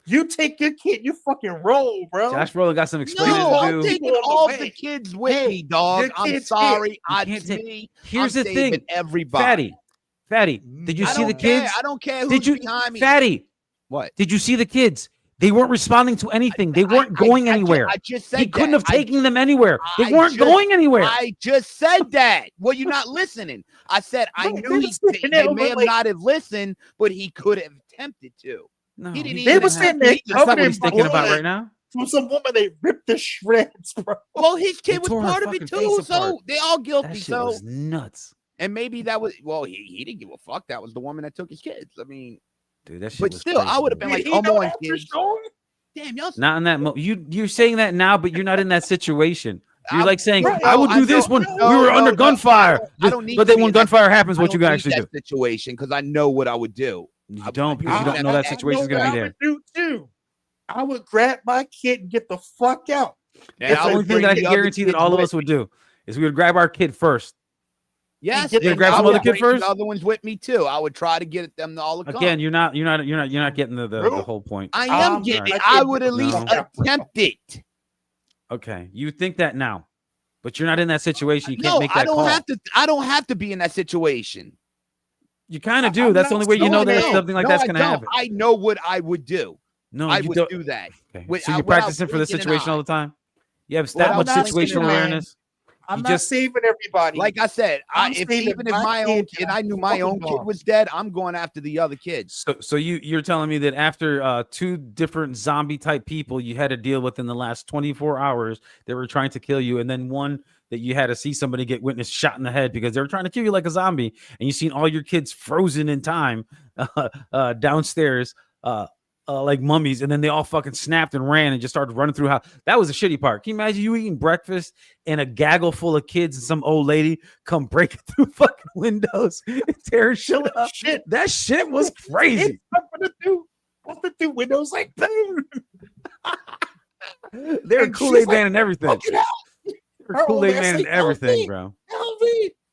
You take your kid, you fucking roll, bro. Josh Brolin got some explaining to do. I'm taking all the kids with me, dog. I'm sorry. Here's the thing, everybody. Fatty, did you see the kids? I don't care who's behind me. Fatty, what? Did you see the kids? They weren't responding to anything. They weren't going anywhere. I just said he couldn't have taken them anywhere. They weren't going anywhere. I just said that. Well, you're not listening. I said I knew they may have not have listened, but he could have attempted to. No, he didn't. They were sitting there. That's not what he's thinking about right now. From some woman, they ripped the shreds, bro. Well, his kid was part of it too, so they all guilty. That shit so was nuts. And maybe that was he didn't give a fuck. That was the woman that took his kids. I mean, dude, that shit but was still, crazy, I would have been like, "Come on, kids." Damn, y'all. Not in that you're saying that now, but you're not in that situation. You're like saying, "I would do this when we were under gunfire." But then when gunfire happens, what you gonna actually do? Situation, because I know what I would do. You don't, because you don't know that situation is gonna be there. Do too. I would grab my kid and get the fuck out. That's the only thing that I can guarantee that all of us would do is we would grab our kid first. Yes, you grab some other kid first. The other ones with me too. I would try to get them to all. Again, you're not getting the whole point. I am getting it. I would at least attempt it. Okay, you think that now, but you're not in that situation. You can't make that call. I don't have to be in that situation. You kind of do. That's the only way you know that something like that's gonna happen. I know what I would do. No, I would do that. Okay. So you're practicing for the situation all the time. You have that much situational awareness. I'm not saving everybody. Like I said, even if my own kid, I knew my own kid was dead, I'm going after the other kids. So you're telling me that after 2 different zombie type people you had to deal with in the last 24 hours that were trying to kill you, and then one that you had to see somebody get witness shot in the head because they were trying to kill you like a zombie, and you seen all your kids frozen in time downstairs like mummies, and then they all fucking snapped and ran and just started running through how that was a shitty part. Can you imagine you eating breakfast and a gaggle full of kids and some old lady come breaking through fucking windows and tearing shit up? That shit was crazy. What's the 2 windows like boom? They're Kool-Aid Man and everything. They're Kool-Aid Man and everything, bro.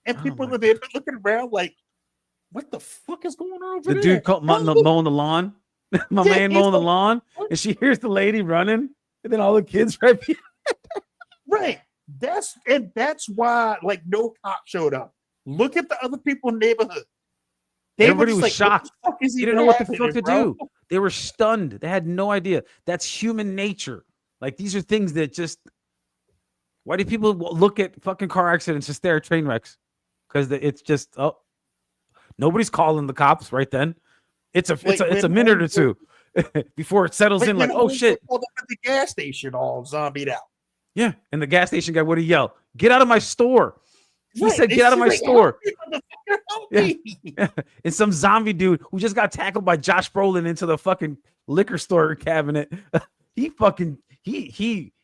And people are there looking around like, what the fuck is going on over there? The dude mowing the lawn. My man mowing the lawn, and she hears the lady running, and then all the kids right behind. Right. That's why like no cop showed up. Look at the other people in the neighborhood. Everybody was shocked. They didn't know what the fuck to do. They were stunned. They had no idea. That's human nature. Like these are things that just. Why do people look at fucking car accidents and stare at train wrecks? Because it's just nobody's calling the cops right then. It's a minute or two before it settles in. Like, oh shit! Pulled up at the gas station, all zombied out. Yeah, and the gas station guy would have yelled, "Get out of my store!" He said, "Get out of my store!" Yeah. And some zombie dude who just got tackled by Josh Brolin into the fucking liquor store cabinet. He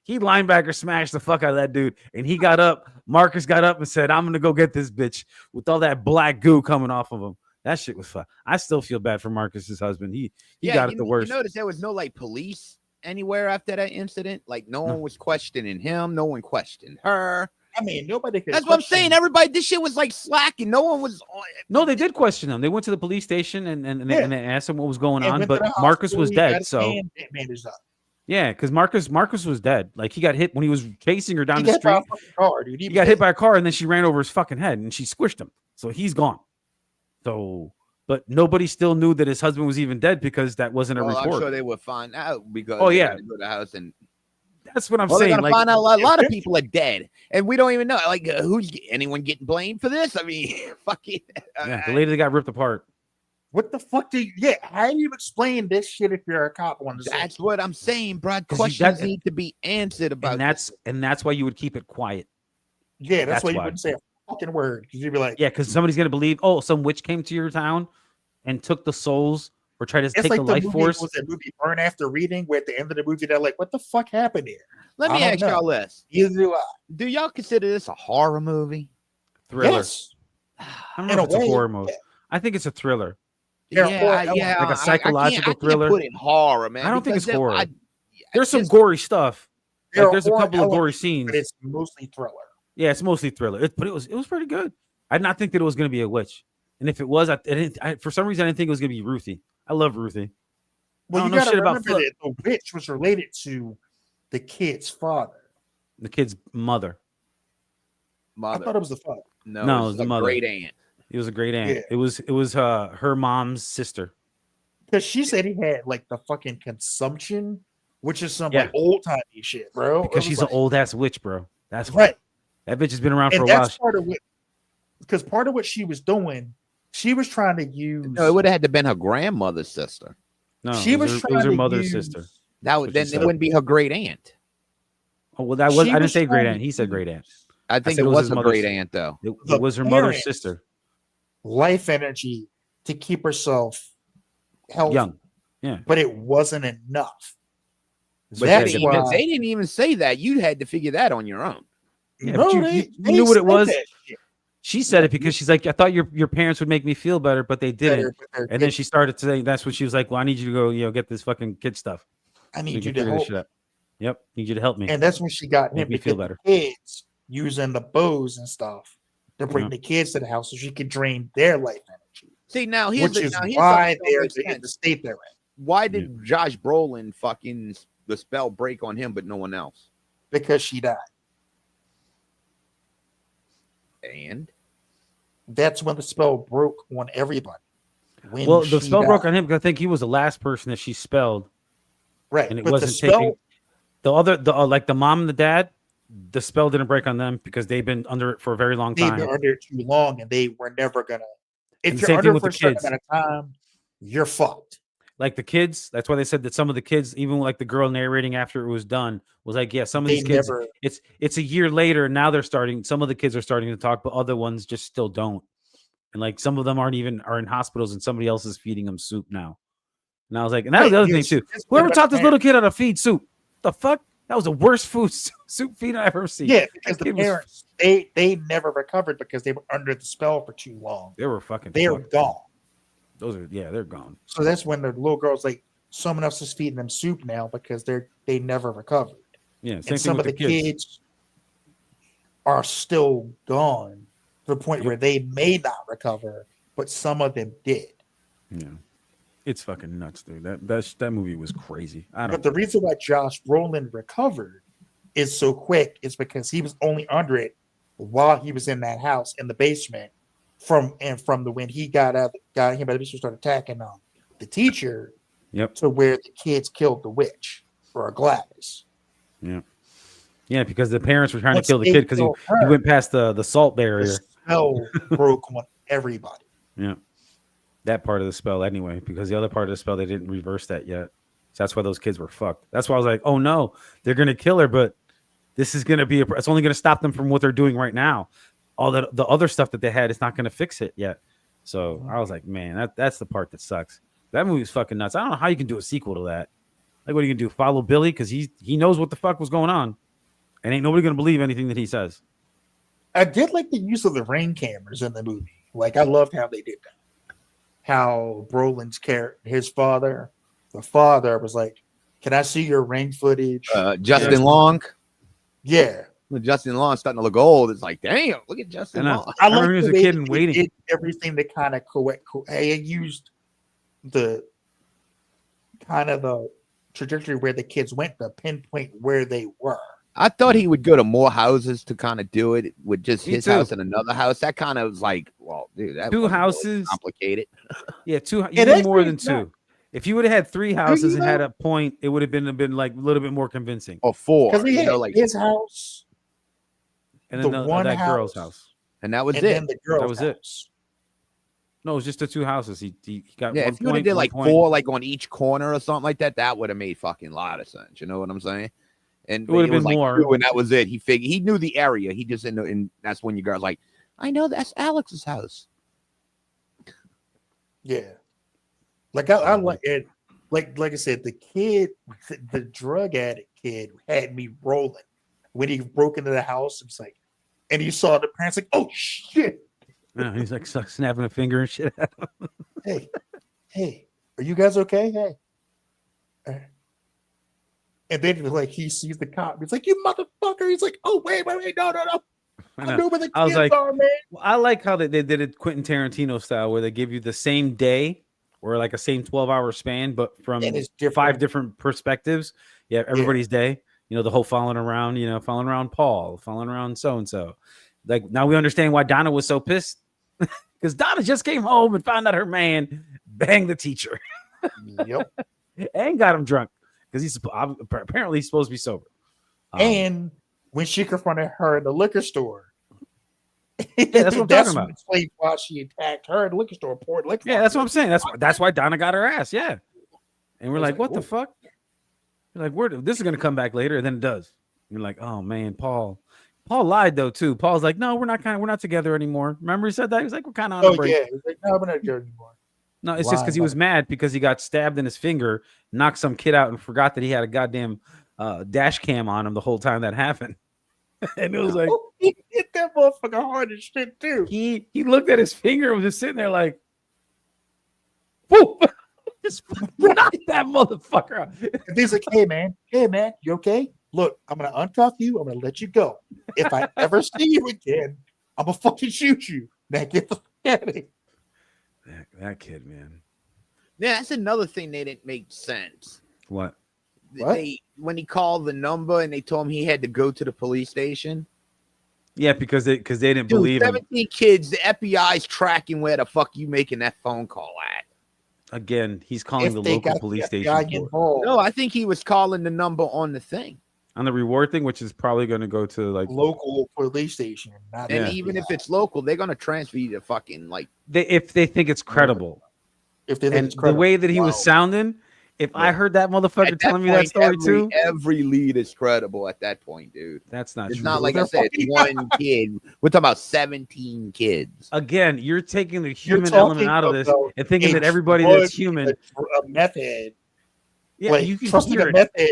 linebacker smashed the fuck out of that dude, and he got up. Marcus got up and said, "I'm gonna go get this bitch," with all that black goo coming off of him. That shit was fun. I still feel bad for Marcus's husband. He got it the worst. You notice there was no like police anywhere after that incident. Like no one was questioning him. No one questioned her. I mean, nobody could. That's what I'm saying. Everybody, this shit was like slacking. No one was. No, they did question him. They went to the police station and they asked him what was going on. But Marcus was dead. So yeah, because Marcus was dead. Like he got hit when he was chasing her down the street. He got hit by a car and then she ran over his fucking head and she squished him. So he's gone. So, but nobody still knew that his husband was even dead because that wasn't a report. I'm sure they would find out because they had to go to the house and that's what I'm saying. Like, find out a lot of people are dead, and we don't even know. Like, who's anyone getting blamed for this? I mean, fucking. Yeah, the lady that got ripped apart. What the fuck do you? Yeah, how do you explain this shit if you're a cop on the scene? That's what I'm saying, bro. Questions need to be answered about. And that's why you would keep it quiet. Yeah, that's why you wouldn't say fucking word because you'd be like, yeah, because somebody's gonna believe, oh, some witch came to your town and took the souls or tried to take like the life force. Was that movie Burn After Reading, where at the end of the movie they're like, what the fuck happened here? Let me ask y'all this: do y'all consider this a horror movie? Thriller? Yes. I don't know if it's a horror movie. I think it's a thriller. Yeah, like a psychological thriller. I can't put in horror, man. I don't think it's horror. there's some gory stuff. There Like, there's a are couple of gory elements, scenes. but it's mostly thriller. Yeah, it's mostly thriller. But it was pretty good. I did not think that it was going to be a witch, and if it was, for some reason I didn't think it was going to be Ruthie. I love Ruthie. Well, I you don't know got to shit about remember that the witch was related to the kid's father. the kid's mother. I thought it was the father. No, No, it was the mother. great aunt. It was a great aunt. Yeah. It was her mom's sister. Because she said he had like the fucking consumption, which is some Yeah. like old timey shit, bro. Because she's an old ass witch, bro. That's right. That bitch has been around for And a while. that's part of what, because part of what she was doing, she was trying to use. No, it would have had to been her grandmother's sister. No, she was it trying was her to mother's use- sister. That what would she then said. it wouldn't be her great aunt. Oh well, that was She I didn't was say great trying aunt. to He said great aunt. I think said it it was was his a mother's- great aunt though. The It was her mother's parents- sister. life energy to keep herself healthy, Young. Yeah. but it wasn't enough. But That's they didn't even say that. You had to figure that on your own. Yeah, no, but you they knew what it said was. that shit. She said it because she's like, I thought your parents would make me feel better, but they didn't. Better, but they're And then kids. she started saying, that's when she was like, well, I need you to go, get this fucking kid stuff. I So we need can you to figure this help. shit out. Yep. Need you to help me. And that's when she got Make him me to feel get better. the kids using the bows and stuff to bring Yeah. the kids to the house so she could drain their life energy, See now which here's is something why that don't they're make in the sense. state they're in. Why did Josh Brolin fucking the spell break on him but no one else? Because she died. And That's when the spell broke on everybody. When Well, the she spell broke died. on him because I think he was the last person that she spelled, Right. and it but wasn't the spell, taking like the mom and the dad. The spell didn't break on them because they've been under it for a very long they've time. been under it too long and they were never gonna. And If the you're same thing under with for the a certain kids. amount of time, you're fucked. Like the kids, that's why they said that some of the kids, even like the girl narrating after it was done, was like, yeah, some of They these kids, never. it's a year later and now they're starting. Some of the kids are starting to talk, but other ones just still don't. And like some of them are in hospitals and somebody else is feeding them soup now. And I was like, and that was the other thing too. Whoever taught this little kid how to feed soup, the fuck? That was the worst food soup feed I've ever seen. Yeah, because That the kid was- parents they never recovered because they were under the spell for too long. They were fucking. They're fucked. gone. They're gone. So that's when the little girl's like, someone else is feeding them soup now because they never recovered. Yeah, same And thing some with of the the kids. kids are still gone to the point where they may not recover, but some of them did. Yeah, it's fucking nuts, dude. That movie was crazy. I But don't. the reason why Josh Brolin recovered is so quick is because he was only under it while he was in that house in the basement. From the when he got him out of the basement, started attacking the teacher. Yep. To where the kids killed the witch or Gladys. Yeah, because the parents were trying Once to kill the they kid because he killed her, went past the salt The barrier. spell broke on everybody. Yeah, that part of the spell anyway. Because the other part of the spell they didn't reverse that yet. So that's why those kids were fucked. That's why I was like, oh no, they're gonna kill her, but this is gonna be it's only gonna stop them from what they're doing right now. All the other stuff that they had is not gonna fix it yet. So I was like, man, that's the part that sucks. That movie's fucking nuts. I don't know how you can do a sequel to that. Like, what are you gonna do? Follow Billy because he knows what the fuck was going on, and ain't nobody gonna believe anything that he says. I did like the use of the ring cameras in the movie. Like I loved how they did that. How Brolin's character, his father, the father was like, "Can I see your ring footage?" Justin Long. Yeah, When Justin Long starting to look old, it's like, damn, look at Justin I know. Long. I remember like he was the a way kid and they waiting. did everything to kind of correct. He used the kind of the trajectory where the kids went to pinpoint where they were. I thought he would go to more houses to kind of do it with just Me his too. house and another house. That kind of was like, well, dude, that Two wasn't really houses. complicated. Yeah, two. You It need more actually than is not. two. If you would have had three houses and know- had a point, it would have been like a little bit more convincing. Or four, Because he you had know, like, his house, And then the the, one that girl's house, house. and that was and it. then the girl's was it. house. No, it was just the two houses. He got Yeah, one if you would have point, did 1 like point. four, like on each corner or something like that, that would have made fucking lot of sense. You know what I'm saying? And It would have was been like more. two, and that was it. He knew the area. He just didn't know, and that's when you guys like, I know that's Alex's house. Yeah, like I like it. Like I said, the kid, the drug addict kid, had me rolling when he broke into the house. It's like, and you saw the parents like, "Oh shit! Yeah, he's like snapping a finger and shit. At him. Hey, are you guys okay? Hey." And then like he sees the cop. He's like, "You motherfucker!" He's like, "Oh wait, no. I know where the I was kids like, are, man." I like how they did it Quentin Tarantino style, where they give you the same day or like a same 12-hour span, but from And it's different. 5 different perspectives. Yeah, everybody's day. You know, the whole following around Paul, following around so and so. Like now we understand why Donna was so pissed because Donna just came home and found out her man banged the teacher. Yep. And got him drunk because he's apparently he's supposed to be sober. And when she confronted her in the liquor store, that's what I'm talking about. Explained why she attacked her in the liquor store. Poured liquor. Yeah, that's what I'm saying. That's why Donna got her ass. Yeah, and we're like, what the fuck? You're like, this is gonna come back later, and then it does. You're like, oh man, Paul lied though too. Paul's like, no, we're not together anymore. Remember he said that? He was like, we're kind of on the break. Yeah, he's like, no, we're not together anymore. No, it's just because he was mad because he got stabbed in his finger, knocked some kid out, and forgot that he had a goddamn dash cam on him the whole time that happened. And it was like, he hit that motherfucker hard as shit too. He looked at his finger and was just sitting there like, whoop, just knocked that motherfucker out. And he's like, hey man, you okay? Look, I'm gonna uncuff you. I'm gonna let you go. If I ever see you again, I'm gonna fucking shoot you. Now get the fuck out of here. That kid, man. Yeah, that's another thing that didn't make sense. What? When he called the number and they told him he had to go to the police station. Yeah, because they didn't believe 17 him. kids, the FBI's tracking where the fuck you making that phone call at. Again, he's calling the local police station. No, I think he was calling the number on the thing. On the reward thing, which is probably going to go to like local police station. And even if it's local, they're going to transfer you to fucking like if they think it's credible. If they think it's credible. The way that he was sounding, if I heard that motherfucker telling me that story too, every lead is credible at that point, dude. That's not it's true. It's not like I said, one kid. We're talking about 17 kids. Again, you're taking the human element out of this and thinking that everybody that's human, a method. Yeah, like, you can trusting hear a method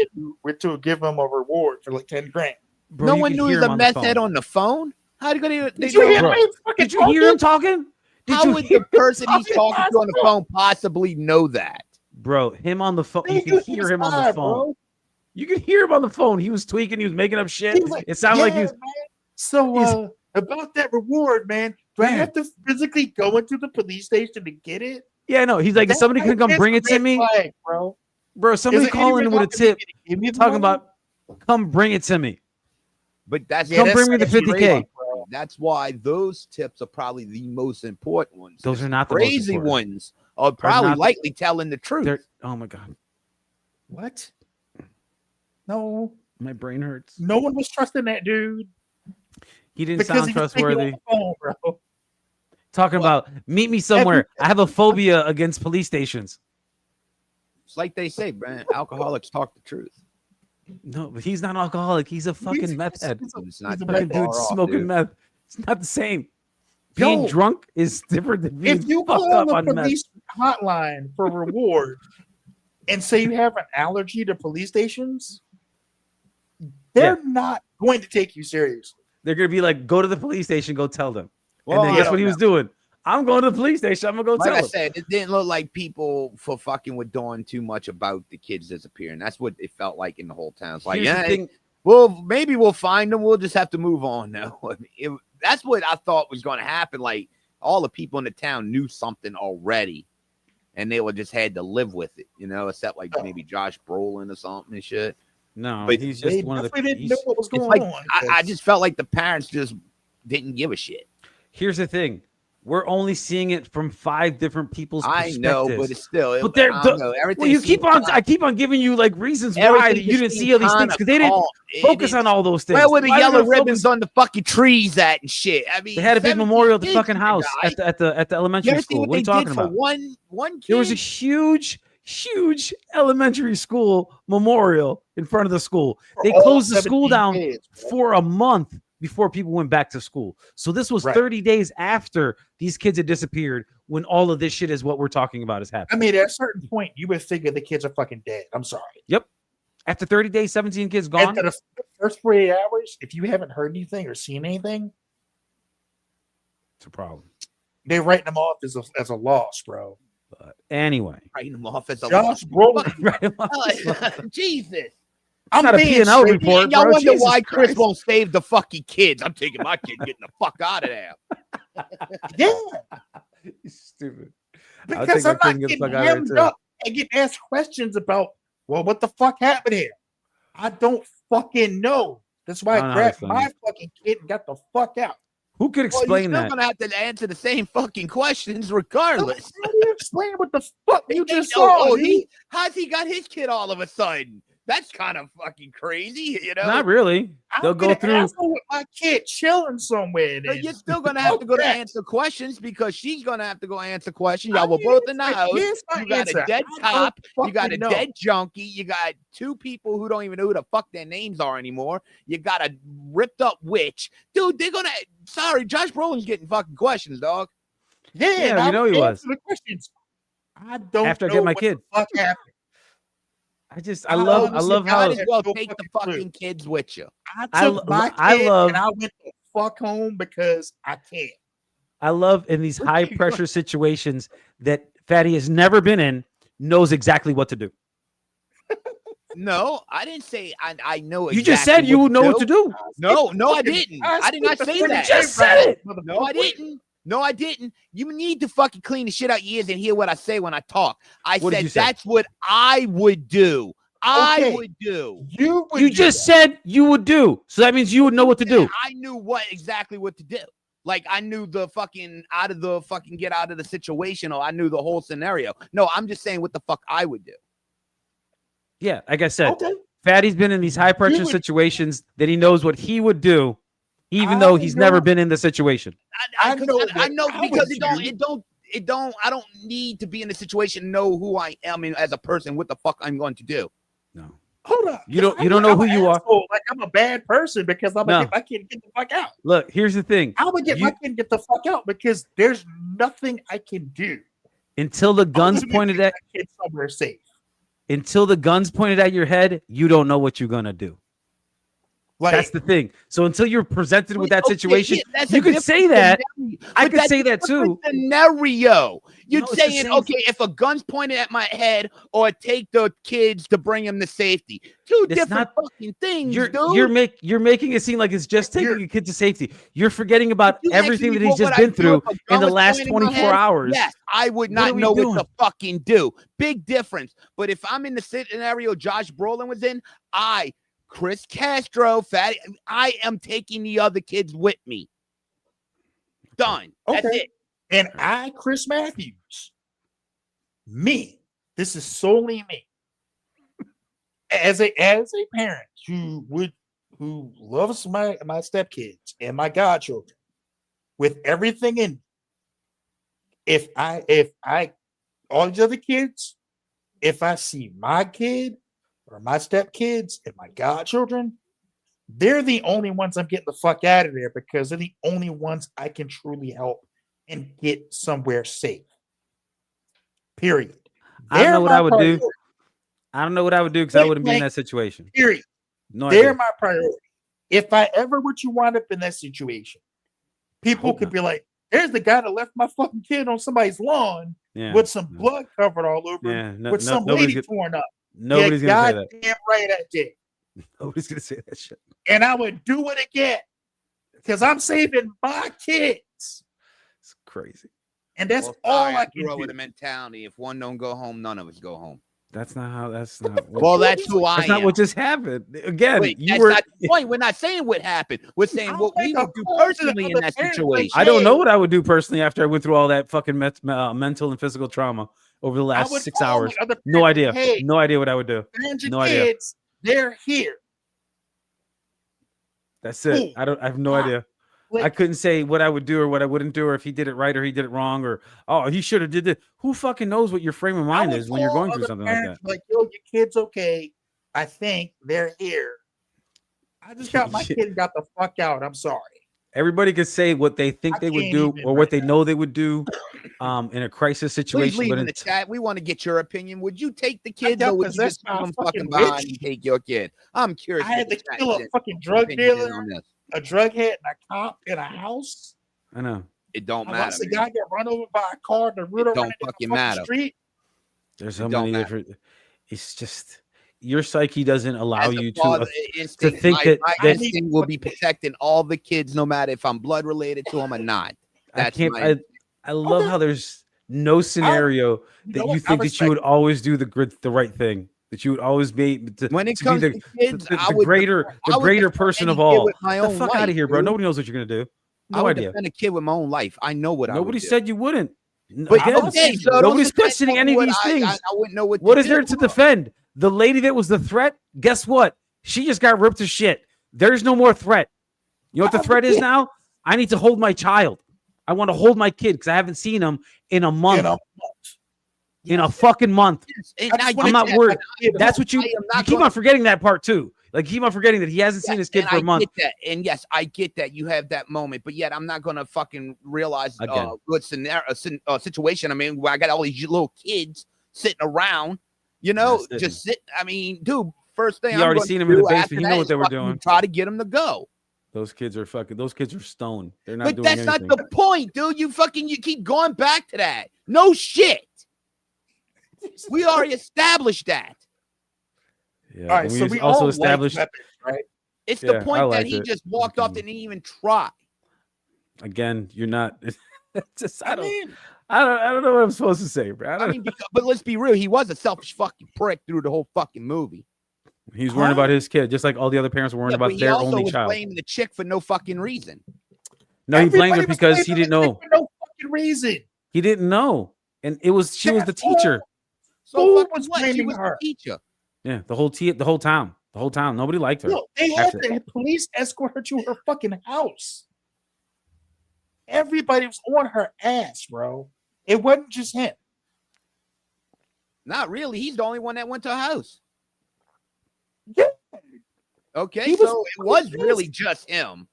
to give them a reward for like 10 grand. Bro, no one knew the method on the phone. How did you Did you hear him talking? How would the person he's talking to on the phone possibly know that? Bro, him on the phone. You can hear him on the phone. Bro. You can hear him on the phone. He was tweaking. He was making up shit. Like, it sounded like he was. Man. So about that reward, man. Do I have to physically go into the police station to get it? Yeah, no. He's like, somebody can come bring it to me, bro. Somebody calling with a tip. Talking about, come bring it to me. But that's come bring me the 50K. That's why those tips are probably the most important ones. Those are not the crazy ones. Are probably likely telling the truth. Oh my god! What? No, my brain hurts. No one was trusting that dude. He didn't sound trustworthy. Phone, bro. Talking about meet me somewhere. I have a phobia against police stations. It's like they say, man. Alcoholics talk the truth. No, but he's not an alcoholic. He's a fucking meth head. It's not fucking dude smoking meth. It's not the same. Being drunk is different than being if you call the police hotline for reward and say you have an allergy to police stations, they're not going to take you seriously. They're going to be like, go to the police station, go tell them. Well, and then guess what he was doing? I'm going to the police station. I'm going to go tell them. Like I said, it didn't look like people for fucking were doing too much about the kids disappearing. That's what it felt like in the whole town. It's like, well, maybe we'll find them. We'll just have to move on now. That's what I thought was going to happen. Like all the people in the town knew something already, and they would just had to live with it, except like maybe Josh Brolin or something and shit. No, but he's just one of the. Didn't know what was going on. I just felt like the parents just didn't give a shit. Here's the thing. We're only seeing it from 5 different people's perspectives. I know, but it's still. But you keep on. I keep on giving you like reasons why you didn't see all these things because they didn't focus on all those things. Where were the yellow ribbons on the fucking trees at and shit? I mean, they had a big memorial at the fucking house at the elementary school. What are you talking about? One kid. There was a huge elementary school memorial in front of the school. They closed the school down for a month before people went back to school. So this was 30 days after these kids had disappeared when all of this shit is what we're talking about is happening. I mean, at a certain point, you would figure the kids are fucking dead. I'm sorry. Yep. After 30 days, 17 kids gone. After the first 48 hours, if you haven't heard anything or seen anything, it's a problem. They're writing them off as a loss, bro. But anyway. Writing them off as a Josh loss. Brolin. Jesus. I'm not a being P&L straight. report. And y'all bro. wonder Jesus why Chris Christ. won't save the fucking kids. I'm taking my kid, getting the fuck out of there. Yeah, You're stupid. because I'm not getting hemmed up and getting asked questions about, well, what the fuck happened here? I don't fucking know. That's why I I don't know how to grabbed explain my it. fucking kid and got the fuck out. Who could Well, explain you're that? still gonna have to answer the same fucking questions How regardless. do you explain what the fuck you just Oh, saw? Dude? how's he got his kid all of a sudden? That's kind of fucking crazy, you know. Not really. They'll I'm go in an through. asshole with my kid chilling somewhere. But Then. you're still gonna have to go to Okay. answer questions because she's gonna have to go answer questions. I Y'all were mean, both in the like, house. here's my You got answer. a dead I don't cop. You got a fucking know. dead junkie. You got two people who don't even know who the fuck their names are anymore. You got a ripped up witch, dude. They're gonna. Sorry, Josh Brolin's getting fucking questions, dog. Yeah, Yeah, and we know he answer was. The questions. I don't After I know get my what kid. the fuck happened. I love honestly how Might as well no take the fucking fucking kids with you. I took my kid and I went the fuck home because I can't. I love in these high pressure situations that Fatty has never been in, knows exactly what to do. No, I didn't say I know. You just said you would know what to do. No, I didn't. I did not say that. You just said it. No, I didn't. No, I didn't. You need to fucking clean the shit out your ears and hear what I say when I talk. What did said you say? that's what I would do. I Okay. would do. You just said you would do. So that means you would know what to do. I knew exactly what to do. Like I knew the fucking get out of the situation, or I knew the whole scenario. No, I'm just saying what the fuck I would do. Yeah, like I said, Okay. Fatty's been in these high pressure situations that he knows what he would do, even I though he's know- never been in the situation. I know know what I because would I don't need to be in the situation to know who I am as a person, what the fuck I'm going to do. No. Hold on. You don't know who you are. Like I'm a bad person because I'm gonna No. get my kid to get the fuck out. Look, here's the thing. I would get my kid to get the fuck out because there's nothing I can do. Until the guns other than pointed get at my kid somewhere safe. your head, you don't know what you're gonna do. Like That's the thing. So until you're presented with that Okay, situation, yeah, that's you a could say different that. scenario. I But could that's say a that different too. Scenario. You're No, it's the saying, same okay, if a gun's pointed at my head, or take the kids to bring them to safety. Two It's different not- fucking things, You're dude. you're making it seem like it's just taking a kid to safety. You're forgetting about You everything asking that me he's what just would I been do through if a gun in the was last pointed at my 24 head? hours. Yes, I would What not are we know doing? what to fucking do. Big difference. But if I'm in the scenario Josh Brolin was in, Chris Castro, Fatty, I am taking the other kids with me. Done. That's Okay. it. And I, Chris Matthews, this is solely me, as a parent who loves my stepkids and my godchildren with everything in me. If I all these other kids, if I see my kid or my stepkids and my godchildren, they're the only ones I'm getting the fuck out of there because they're the only ones I can truly help and get somewhere safe. Period. I don't know what I would do. Priority. I don't know what I would do because I wouldn't be in that situation. Period. No They're idea. my priority. If I ever were to wind up in that situation, people Hope could not. be like, "There's the guy that left my fucking kid on somebody's lawn Yeah. with some blood covered all over, Yeah. him, with some nobody's lady gonna, torn up." nobody's Yeah, gonna say that. goddamn right I did. Nobody's gonna say that shit. And I would do it again because I'm saving my kids, It's crazy. and that's Well, all sorry, I grew can up do. with a mentality. If one don't go home, none of us go home. That's not how. That's not. What, Well, that's who I that's am. not what just happened. Again, Wait, you that's were. not the point. We're not saying what happened. We're saying I'll what we make a would do call to the personally in other that parents, situation. I don't know what I would do personally after I went through all that fucking mental and physical trauma over the I last would 6 call hours. the other No parents, idea. Hey, No idea what I would do. parents, your No idea. kids, they're here. That's it. Ooh. I have no Ah, idea. like- I couldn't say what I would do or what I wouldn't do, or if he did it right or he did it wrong, or he should have did it. Who fucking knows what your frame of mind is when you're going through something like that? Like, yo, your kid's okay. I think they're here. I just got my kid and got the fuck out. I'm sorry. Everybody could say what they think I they would can't do even or right what they now. know they would do in a crisis Please situation. leave But in the chat. We want to get your opinion. Would you take the kids got or would you possessed just by leave a them fucking fucking behind witch. and take your kid? I'm curious. I had what to the kill a chat's fucking drug opinion is dealer, on this. a drug head, and a cop in a house. I know It don't I matter. watched the man. guy get run over by a car. The ruler don't running down the fucking fucking matter. street. there's so It don't many matter. different. It's just your psyche doesn't allow As a you father, to instinct, think that my instinct will be protecting all the kids, no matter if I'm blood related to them or not. I can't. I love how there's no scenario that you think that you would always do the right thing. That you would always be when it to comes be to kids, the greater person of all. Get the fuck out of here, bro. Dude. Nobody knows what you're gonna do. No idea. Defend a kid with my own life. I know what Nobody I would said you wouldn't. But again, nobody's questioning any of these things. I wouldn't know what is there to defend? The lady that was the threat, guess what? She just got ripped to shit. There's no more threat. You know what the threat is now? I need to hold my child. I want to hold my kid because I haven't seen him in a month. In a fucking month. I'm not worried. That's what you keep on forgetting that part too. Like keep on forgetting that he hasn't seen his kid for a month. And yes, I get that you have that moment, but yet I'm not gonna fucking realize what situation. I mean, where I got all these little kids sitting around, you know, just sit. I mean, dude, first thing you already seen him in the basement. You know what they were doing. Try to get him to go. Those kids are stoned. They're not. But doing that's anything. not the point, dude. You keep going back to that. No shit. We already established that. Yeah. All right, so we also established, weapons, right? It's the point that he just walked off, didn't even try. Again, you're not. Just I don't know what I'm supposed to say, bro. But let's be real. He was a selfish fucking prick through the whole fucking movie. He's worrying about his kid, just like all the other parents were worrying about their only child. He also was blaming the chick for no fucking reason. No, he blamed her because he didn't know. For no fucking reason. He didn't know, and she was the teacher. So fucking what? She was the teacher. Yeah, the whole town. Nobody liked her. No, they had the police escort her to her fucking house. Everybody was on her ass, bro. It wasn't just him. Not really. He's the only one that went to her house. Yeah. Okay, so it was really just him.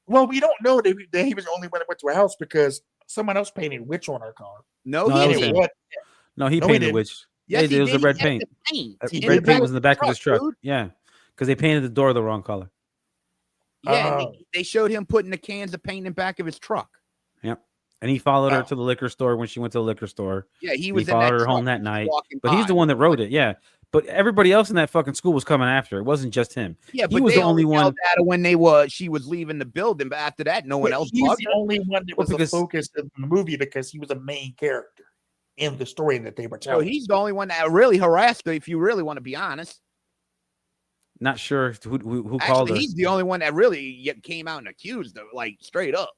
Well, we don't know that he was the only one that went to her house because someone else painted witch on her car. No, he painted witch. Yes, it was the red paint. Red paint was in the back of his truck. Yeah, because they painted the door the wrong color. Yeah, they showed him putting the cans of paint in the back of his truck. Yep. And he followed her to the liquor store when she went to the liquor store. Yeah, he followed her home that night. But he's the one that wrote it. Yeah. But everybody else in that fucking school was coming after. It wasn't just him. Yeah, he was the only one. When she was leaving the building, but after that, no one else. He's the only one that was the focus of the movie because he was a main character in the story that they were telling. So he's the only one that really harassed her. If you really want to be honest, not sure who called her. He's the only one that really came out and accused her, like straight up.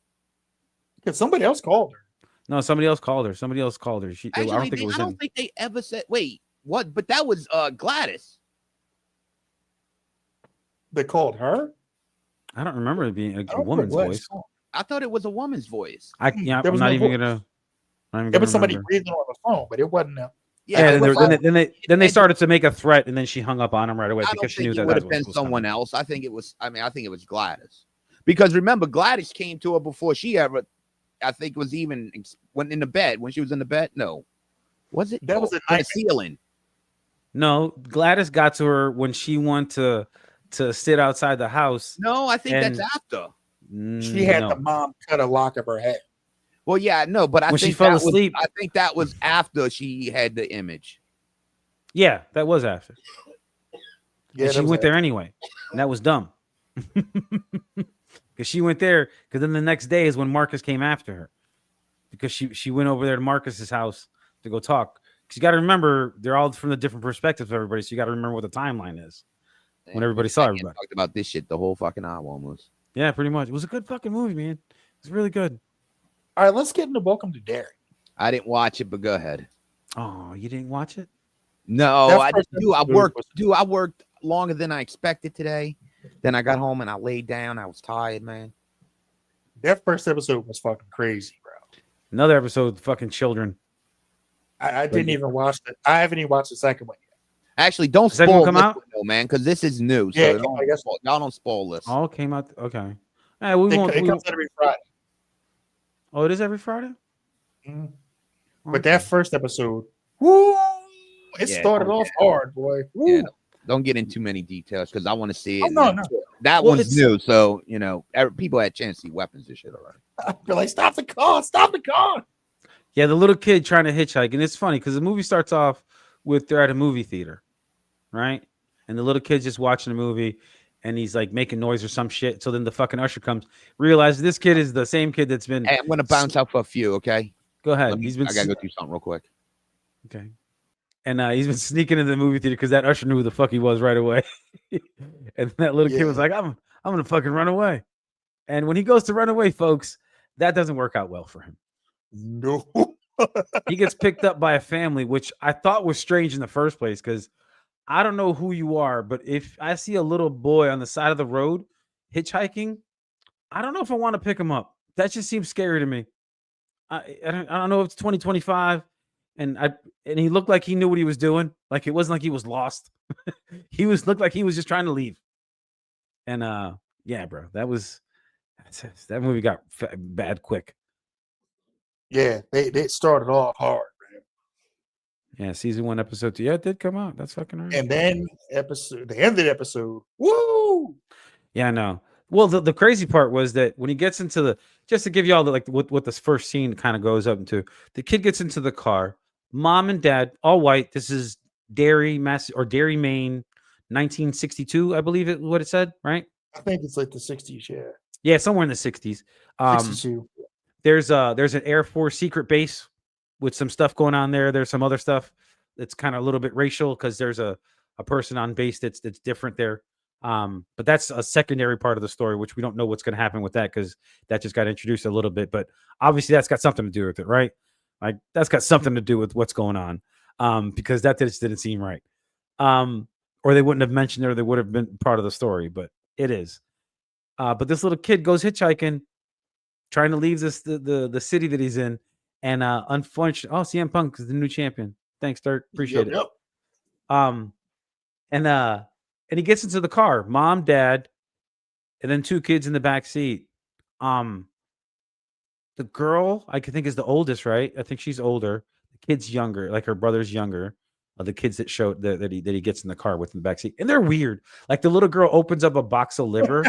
Because somebody else called her. No, somebody else called her. I don't think it was him. I don't think they ever said. Wait, what? But that was Gladys. They called her. I don't remember it being a woman's voice. I thought it was a woman's voice. I'm not even gonna. It was somebody breathing on the phone, but it wasn't. Then they started to make a threat, and then she hung up on him right away because she knew that would have been someone else. I think it was. I think it was Gladys, because remember Gladys came to her before she ever. I think it was even when in the bed when she was in the bed. No, was it? That was the ceiling. No, Gladys got to her when she wanted to sit outside the house. No, I think that's after. She had the mom cut a lock of her head. Well, yeah, no, but I think she fell asleep. I think that was after she had the image. Yeah, that was after. Yeah, and she went there anyway, and that was dumb. Because she went there. Because then the next day is when Marcus came after her. Because she went over there to Marcus's house to go talk. Because you got to remember, they're all from the different perspectives of everybody. So you got to remember what the timeline is when everybody saw everybody. Talked about this shit the whole fucking hour almost. Yeah, pretty much. It was a good fucking movie, man. It was really good. All right, let's get into Welcome to Derry. I didn't watch it, but go ahead. Oh, you didn't watch it? No, I didn't do. I worked longer than I expected today. Then I got home and I laid down. I was tired, man. That first episode was fucking crazy, bro. Another episode, fucking children. I didn't even watch it. I haven't even watched the second one yet. Actually, don't spoil this one, though, man, because this is new. So I guess y'all don't spoil this. All came out. Okay. Hey, we won't. It comes out every Friday. Oh, it is every Friday? Mm-hmm. But that first episode, woo, it started off hard, boy. Yeah, don't get into too many details because I want to see it. Oh, no. That one's new, so people had a chance to see weapons and shit already. I feel like stop the car. Yeah, the little kid trying to hitchhike, and it's funny because the movie starts off with they're at a movie theater, right? and the little kid's just watching the movie, and he's like making noise or some shit. So then the fucking usher comes, realizes this kid is the same kid that's been. Hey, I'm gonna bounce out for a few. Okay, Go ahead. He's been. I gotta go do something real quick. Okay. And he's been sneaking into the movie theater because that usher knew who the fuck he was right away. And that little kid was like, I'm gonna fucking run away. And when he goes to run away, folks, that doesn't work out well for him. No. He gets picked up by a family, which I thought was strange in the first place, because I don't know who you are, but if I see a little boy on the side of the road hitchhiking, I don't know if I want to pick him up. That just seems scary to me. I don't know if it's 2025, and he looked like he knew what he was doing. Like it wasn't like he was lost. He looked like he was just trying to leave. And yeah, bro, that movie got bad quick. Yeah, they started off hard, man. Yeah, season 1, episode 2. Yeah, it did come out. That's fucking right. And then the end of the episode, woo! Yeah, I know. Well, the crazy part was that when he gets into just to give you all what this first scene kind of goes up into, the kid gets into the car, mom and dad, all white. This is Derry, Derry, Maine, 1962, I believe what it said, right? I think it's like the 60s, yeah. Yeah, somewhere in the 60s. 62. There's an Air Force secret base with some stuff going on there. There's some other stuff that's kind of a little bit racial because there's a person on base that's different there. But that's a secondary part of the story, which we don't know what's going to happen with that because that just got introduced a little bit. But obviously that's got something to do with it, right? Like that's got something to do with what's going on, because that just didn't seem right. Or they wouldn't have mentioned it, or they would have been part of the story, but it is. But this little kid goes hitchhiking, trying to leave the city that he's in, and unfortunately, CM Punk is the new champion. Thanks, Dirk. Appreciate it. And he gets into the car, mom, dad, and then 2 kids in the back seat. The girl, I think, is the oldest, right? I think she's older. The kid's younger, like her brother's younger. The kids that showed that he gets in the car with in the back seat, and they're weird. Like the little girl opens up a box of liver,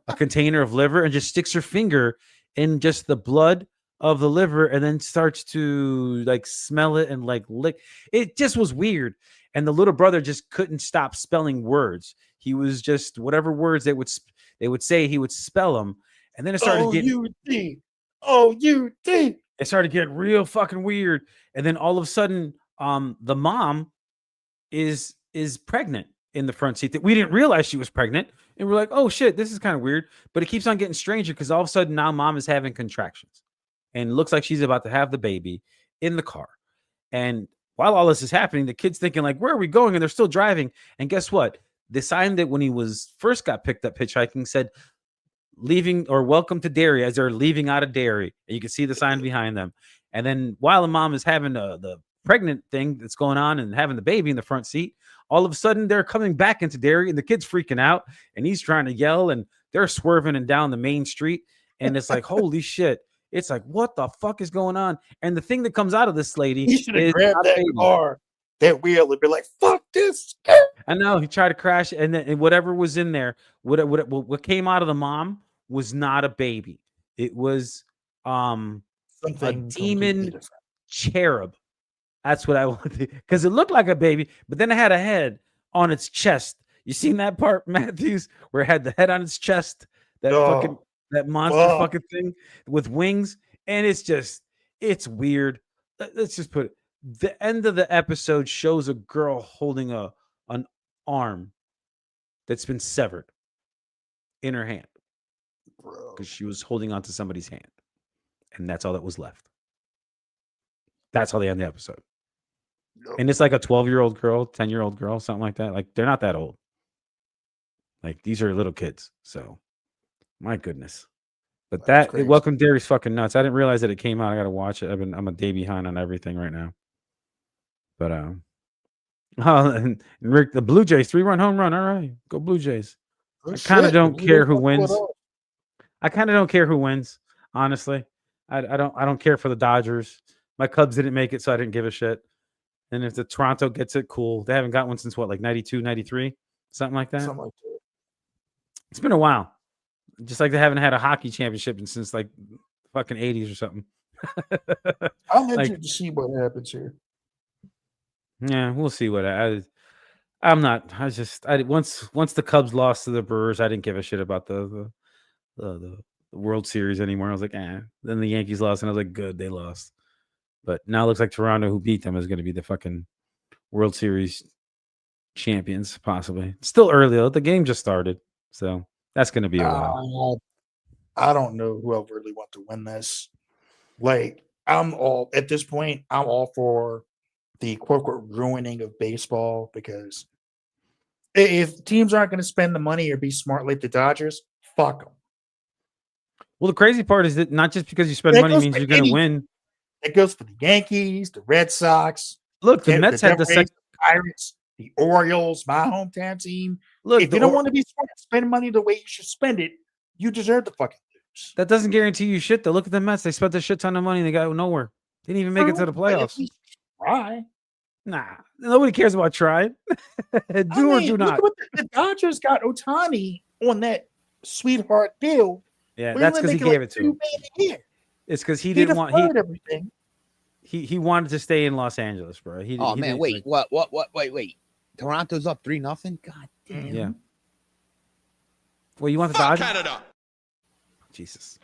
a container of liver, and just sticks her finger in just the blood of the liver, and then starts to like smell it and like lick. It just was weird. And the little brother just couldn't stop spelling words. He was just whatever words they would say, he would spell them. And then it started getting O-U-D. It started getting real fucking weird. And then all of a sudden, the mom is pregnant in the front seat. That we didn't realize she was pregnant. And we're like, oh shit, this is kind of weird. But it keeps on getting stranger because all of a sudden now mom is having contractions. And it looks like she's about to have the baby in the car. And while all this is happening, the kid's thinking like, where are we going? And they're still driving. And guess what? The sign that when he first got picked up hitchhiking said leaving or welcome to Derry, as they're leaving out of Derry. And you can see the sign behind them. And then while the mom is having the pregnant thing that's going on and having the baby in the front seat, all of a sudden they're coming back into Derry and the kid's freaking out and he's trying to yell and they're swerving and down the main street. And it's like, holy shit. It's like, what the fuck is going on? And the thing that comes out of this lady he should have grabbed that car, that wheel, and be like, fuck this. I know he tried to crash, and then whatever was in there, what came out of the mom was not a baby. It was something a demon cherub. That's what I wanted, because it looked like a baby, but then it had a head on its chest. You seen that part, Matthews, where it had the head on its chest? That monster fucking thing with wings. And it's weird. Let's just put it. The end of the episode shows a girl holding an arm that's been severed in her hand because she was holding onto somebody's hand. And that's all that was left. That's how they end the episode. And it's like a 12-year-old girl, 10-year-old girl, something like that. Like, they're not that old. Like, these are little kids. So, my goodness. But Welcome Derry's fucking nuts. I didn't realize that it came out. I got to watch it. I'm a day behind on everything right now. But, and Rick, the Blue Jays, 3-run home run. All right. Go Blue Jays. I kind of don't care who wins. Honestly. I don't care for the Dodgers. My Cubs didn't make it, so I didn't give a shit. And if the Toronto gets it, cool. They haven't got one since what, like 92, 93? Something like that. It's been a while. Just like they haven't had a hockey championship since like fucking 80s or something. I'm interested to see what happens here. Yeah, we'll see what I'm not. I once the Cubs lost to the Brewers, I didn't give a shit about the World Series anymore. I was like, eh. Then the Yankees lost, and I was like, good, they lost. But now it looks like Toronto, who beat them, is going to be the fucking World Series champions, possibly. It's still early though. The game just started, so that's going to be a while. I don't know who I really want to win this. Like, I'm all at this point. I'm all for the quote unquote ruining of baseball because if teams aren't going to spend the money or be smart like the Dodgers, fuck them. Well, the crazy part is that not just because you spend money means you're going to win. It goes for the Yankees, the Red Sox. Look, the Mets had the second. Pirates, the Orioles, my hometown team. Look, if you don't want to be smart, spend money the way you should spend it, you deserve to fucking lose. That doesn't guarantee you shit, though. Look at the Mets. They spent a shit ton of money and they got nowhere. They didn't even make it to the playoffs. Try. Nah, nobody cares about trying. Or do not. The Dodgers got Ohtani on that sweetheart deal. Yeah, that's because he gave it to him. It's because he didn't want everything. He wanted to stay in Los Angeles, bro. Wait. Toronto's up 3-0. God damn. Yeah. Well, you want the Dodgers? Canada. Jesus.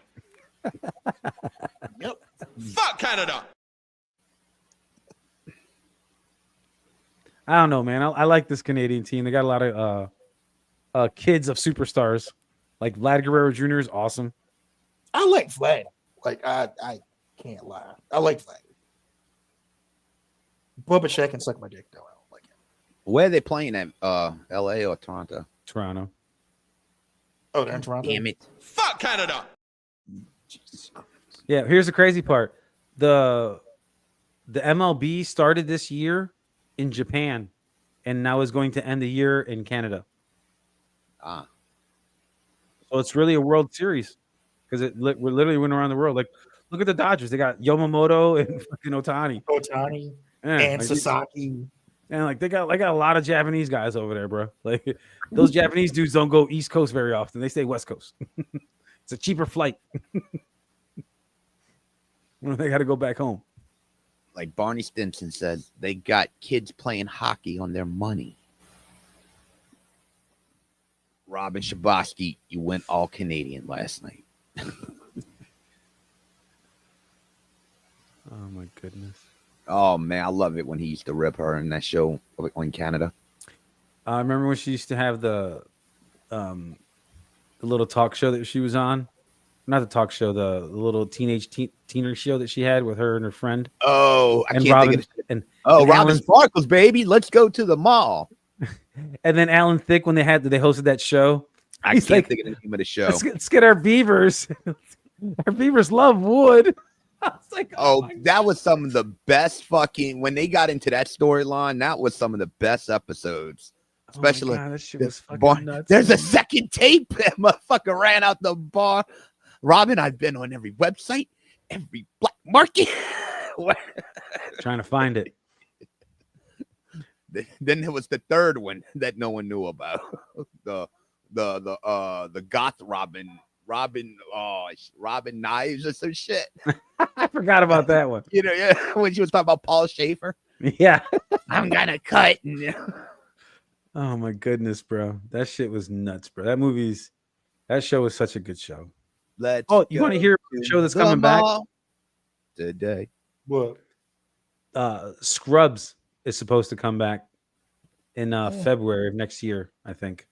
Yep. Fuck Canada. I don't know, man. I like this Canadian team. They got a lot of kids of superstars. Like Vlad Guerrero Jr. is awesome. I like Vlad. Like I can't lie. I like Vlad. Bubba Shaq can suck my dick though. I don't like him. Where are they playing at? LA or Toronto? Toronto. Oh, they're in Toronto. Damn it. Fuck Canada. Yeah, here's the crazy part. The MLB started this year in Japan and now is going to end the year in Canada. So it's really a World Series because we're literally went around the world. Like, look at the Dodgers. They got Yamamoto and fucking Ohtani. And Sasaki. And like they got a lot of Japanese guys over there, bro. Like those Japanese dudes don't go East Coast very often. They stay West Coast. It's a cheaper flight. They got to go back home. Like Barney Stinson said, they got kids playing hockey on their money. Robin Shabosky, you went all Canadian last night. Oh my goodness. Oh man, I love it when he used to rip her in that show on Canada. I remember when she used to have the little talk show that she was on. Not the talk show, the little teener show that she had with her and her friend. Oh, and Robin Robin Sparkles, baby. Let's go to the mall. And then Alan Thicke, when they hosted that show, I can't think of the name of the show. Let's get our beavers. Our beavers love wood. I was like, that was some of the best fucking when they got into that storyline. That was some of the best episodes. Especially that shit was fucking nuts. There's a second tape. That motherfucker ran out the bar. Robin, I've been on every website, every black market. Trying to find it. Then there was the third one that no one knew about. The goth Robin knives or some shit. I forgot about that one. When she was talking about Paul Schaefer. Yeah. I'm gonna cut. Oh my goodness, bro. That shit was nuts, bro. That show was such a good show. You want to hear a show that's coming back today? What? Scrubs is supposed to come back in February of next year, I think.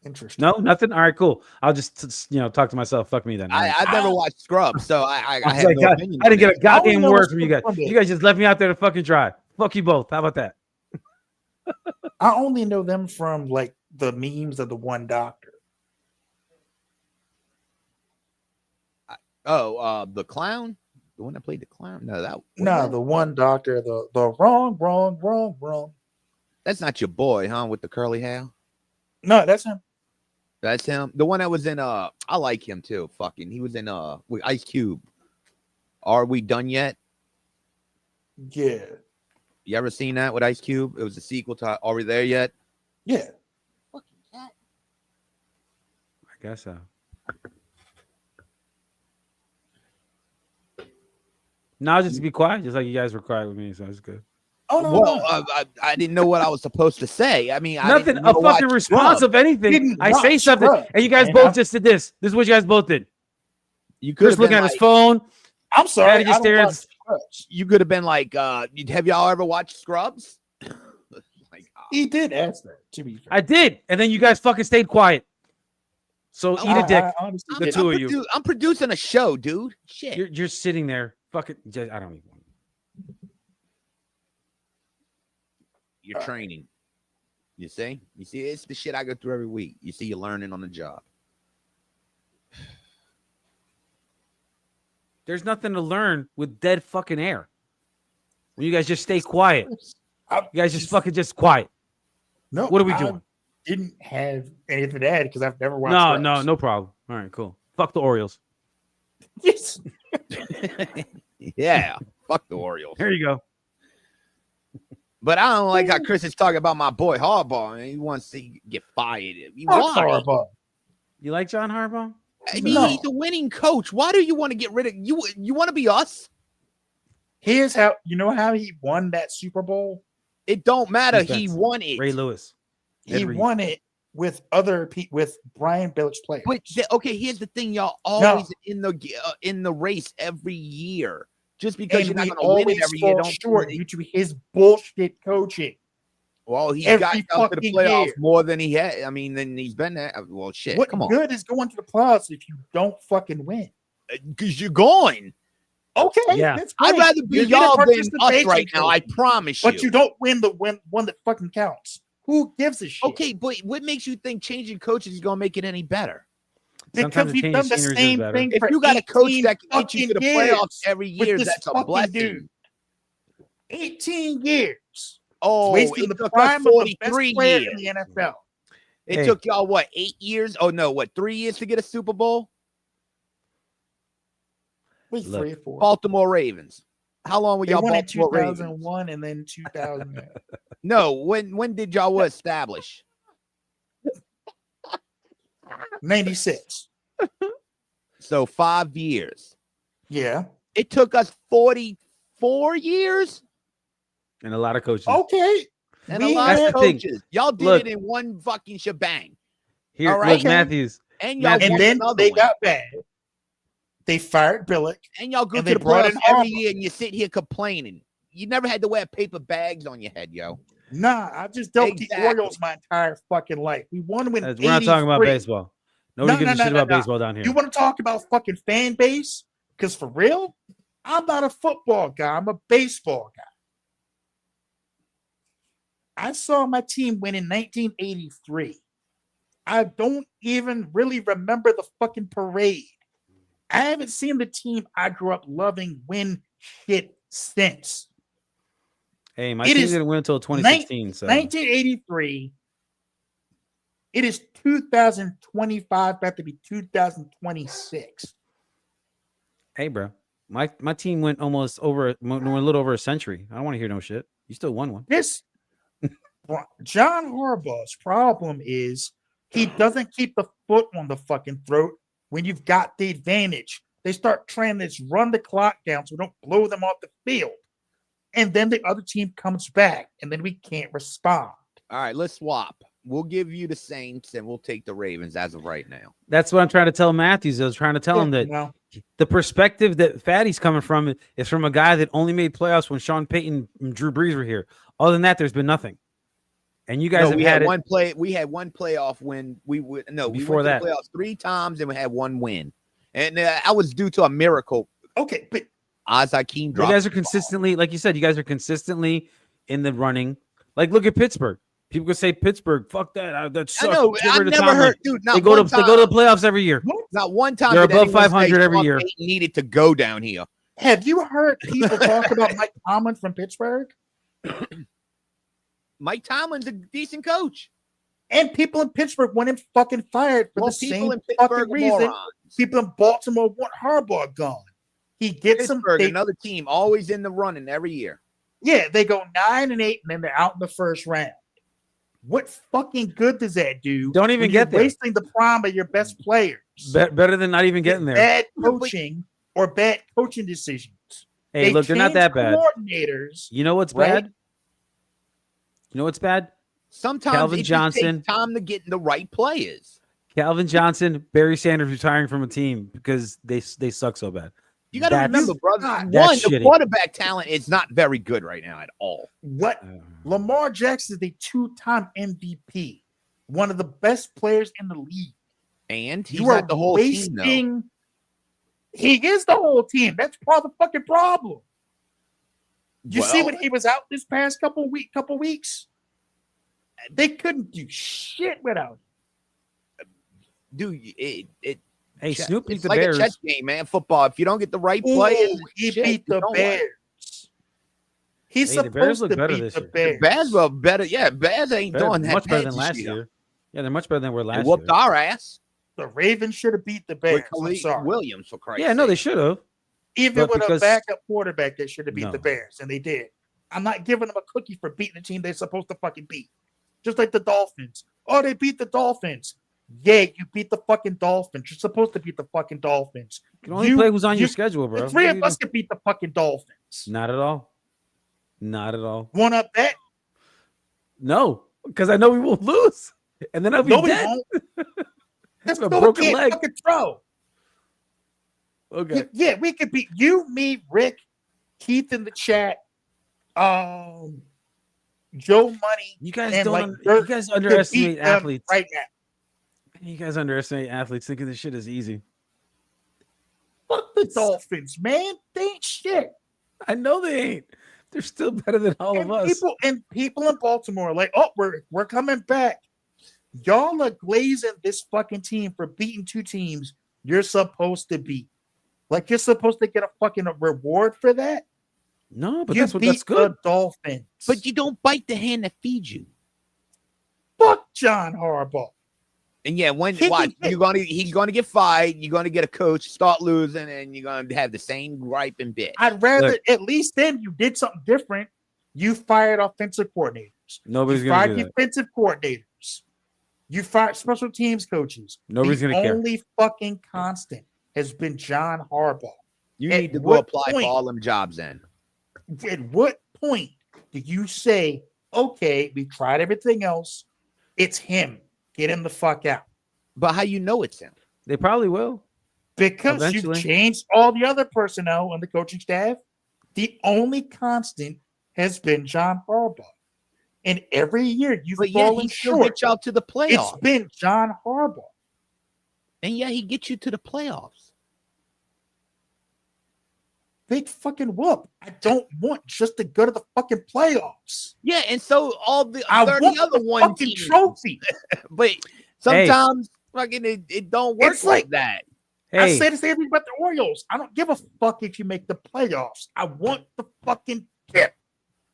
Interesting. No, nothing. All right, cool. I'll just talk to myself. Fuck me then. I've never watched Scrubs, so I have like, no opinion. I didn't get a goddamn word from you guys. You guys just left me out there to fucking dry. Fuck you both. How about that? I only know them from like the memes of the one doctor. The clown, the one that played the clown. The one doctor, the wrong. That's not your boy, huh? With the curly hair. No, that's him. That's him. The one that was in I like him too. Fucking, he was in with Ice Cube. Are We Done Yet? Yeah. You ever seen that with Ice Cube? It was a sequel to Are We There Yet? Yeah. Fucking cat. I guess so. No, just be quiet, just like you guys were quiet with me, so it's good. Oh no, Well, no. I didn't know what I was supposed to say. I mean, I Nothing, didn't a know fucking watch response Scrubs. of anything. Didn't I say watch something, Scrubs, and you guys man. both just did this. This is what you guys both did. You could Chris have looking been at like, his phone. I'm sorry. Patty just I don't stared at watch Scrubs. you could have been like, have y'all ever watched Scrubs? Like, He did ask that. To be fair, I did, and then you guys fucking stayed quiet. So eat a dick. I honestly The did. two of you. I'm producing a show, dude. Shit. You're sitting there, fucking. I don't even. You're training. You see, it's the shit I go through every week. You see, you're learning on the job. There's nothing to learn with dead fucking air. When you guys just stay quiet, you guys just fucking just quiet. No, What are we doing? Didn't have anything to add because I've never watched. No problem. All right, cool. Fuck the Orioles. Yes. Yeah, fuck the Orioles. Here you go. But I don't like how Chris is talking about my boy Harbaugh, and he wants to get fired. Fuck Harbaugh. You like John Harbaugh? I mean, No. he's a winning coach. Why do you want to get rid of you? You want to be us? Here's how you know how he won that Super Bowl. It don't matter. Defense. He won it. Ray Lewis. He Ed Reed. won it with other people, with Brian Billick's players. But okay, here's the thing: y'all always in the race every year. Just because and you're not we going to win always it every year, fall don't short due to his bullshit coaching. Well, he every got out to the fucking playoffs year. more than he had. I mean, than he's been there. Well, shit. What Come on, good is going to the playoffs if you don't fucking win? because you're going. Okay, Yeah. that's great. I'd rather be You're getting y'all than us participation right now. I trophy, promise but you don't win the one that fucking counts. Who gives a shit? Okay, but what makes you think changing coaches is going to make it any better? because Sometimes we've changing done the scenery is same better. thing. If for you got a coach 18 that can get you to the fucking playoffs years every with year, this that's a fucking blessing. dude. 18 years. Oh, Wasting it the took us prime of the best 43 player years. in the NFL. It Hey. took y'all what, 8 years? Oh no, what, 3 years to get a Super Bowl? Wait, Look, 3 or 4. Baltimore Ravens. How long were They y'all won in Baltimore Ravens? 2001 and then 2000. No, when did y'all establish? 96. So 5 years. Yeah. It took us 44 years And a lot of coaches. Okay. and We a lot That's of the thing. coaches. Y'all did Look. it in one fucking shebang. Here, all right. look, Matthews. And y'all Matthew- And won then another they one. got bad. They fired Billick. And y'all go and to they the brought playoffs in every Harbaugh. year and you sit here complaining. You never had to wear paper bags on your head, yo. Nah, I just dealt with the Exactly. Orioles my entire fucking life. We won when We're not talking about 83. baseball. Nobody gives a shit about no. baseball down here. You want to talk about fucking fan base? Because for real, I'm not a football guy. I'm a baseball guy. I saw my team win in 1983. I don't even really remember the fucking parade. I haven't seen the team I grew up loving win shit since. Hey, my It team is didn't win until 2016. So 1983. It is 2025, about to be 2026. hey, bro, my team went a little over a century. I don't want to hear no shit. You still won one. This John Harbaugh's problem is he doesn't keep the foot on the fucking throat when you've got the advantage. They start trying to run the clock down so we don't blow them off the field. And then the other team comes back, and then we can't respond. All right, let's swap. We'll give you the Saints and we'll take the Ravens as of right now. That's what I'm trying to tell Matthews. I was trying to tell him that No. the perspective that Fatty's coming from is from a guy that only made playoffs when Sean Payton and Drew Brees were here. Other than that, there's been nothing. And you guys have we had it. one play. We had one playoff win. We went to Before the that. playoffs 3 times and we had one win, and I was due to a miracle. Okay, but Akeem You dropped. guys are the ball. consistently, like you said, you guys are consistently in the running. Like, look at Pittsburgh. People could say Pittsburgh, fuck that. That I sucks. know. Get I rid of never Tomlin. heard, dude. Not They go one to time. they go to the playoffs every year. Not one time. They're did above anyone say 500 every Sean year. Payton needed to go down here. have you heard people talk about Mike Tomlin from Pittsburgh? Mike Tomlin's a decent coach. And people in Pittsburgh want him fucking fired for Well, the people same in fucking Pittsburgh are reason. morons. People in Baltimore want Harbaugh gone. He gets them. Pittsburgh, another team, always in the running every year. Yeah, they go 9-8, and then they're out in the first round. What fucking good does that do? Don't even when get you're there. wasting the prime of your best players. Better than not even getting there. Bad coaching or bad coaching decisions. Hey, look, they're not changed that bad. Coordinators. You know what's Right? bad? You know what's bad? Sometimes Calvin it just Johnson. takes time to get the right players. Calvin Johnson, Barry Sanders retiring from a team because they suck so bad. You got to remember, brother. God, One, the shitty. quarterback talent is not very good right now at all. What? Lamar Jackson is the 2-time MVP, one of the best players in the league. And he's You are not the whole team, though. wasting. He is the whole team. That's part of the fucking problem. You see when he was out this past couple weeks? They couldn't do shit without him. Dude, Hey, Snoop beat it's the like Bears. a chess game, man. Football. If you don't get the right players, He shit, beat you the don't win. Bears. He's Hey, the Bears supposed look to better beat this the year. Bears. Bears were better. Yeah, Bears ain't They're doing that much better bad than this last year. Yeah, they're much better than they were They last whooped year. our ass The Ravens should have beat the Bears. with I'm Khalid sorry. Williams, for Christ's Yeah, no, they sake. should have. Even But with a because- backup quarterback, they should have beat No. the Bears, and they did. I'm not giving them a cookie for beating the team they're supposed to fucking beat. Just like the Dolphins. Oh, they beat the Dolphins. Yeah, you beat the fucking Dolphins. You're supposed to beat the fucking Dolphins. You can only play who's on your schedule, bro. The three What of do you us can beat the fucking Dolphins. do? Not at all. Not at all. One up bet? No, because I know we will lose, and then I'll be No, we dead. won't. That's A no, broken we can't leg. fucking throw. Okay. Yeah, we could beat you, me, Rick, Keith in the chat, Joe Money. You guys and don't. like You Dirk guys could underestimate beat them athletes. right now. You guys underestimate athletes thinking this shit is easy. Fuck the Dolphins, man. They ain't shit. I know they ain't. They're still better than all of us. People in Baltimore are like, oh, we're coming back. Y'all are glazing this fucking team for beating two teams you're supposed to beat. Like you're supposed to get a fucking reward for that. No, but You that's beat good. the Dolphins. But you don't bite the hand that feeds you. Fuck John Harbaugh. And yeah, when He watch, can get- he's gonna get fired. You're gonna get a coach, start losing, and you're gonna have the same gripe and bitch. I'd rather Look. at least then you did something different. You fired offensive coordinators. Nobody's You gonna fired do that. defensive coordinators. You fired special teams coaches. Nobody's the gonna care. only fucking constant has been John Harbaugh. You At need to go what apply point- for all them jobs then. At what point do you say, okay, we tried everything else. It's him. Get him the fuck out. But how you know it's him? They probably will. Because Eventually. you've changed all the other personnel on the coaching staff. The only constant has been John Harbaugh. And every year you've But yeah, fallen he still short. gets y'all to the It's playoffs. been John Harbaugh. And yeah, he gets you to the playoffs. Big fucking whoop. I don't want just to go to the fucking playoffs. Yeah, and so all the I 30 want other the one fucking teams. trophy. But sometimes fucking it don't work It's like like- that. I Hey, say the same thing about the Orioles. I don't give a fuck if you make the playoffs. I want the fucking tip.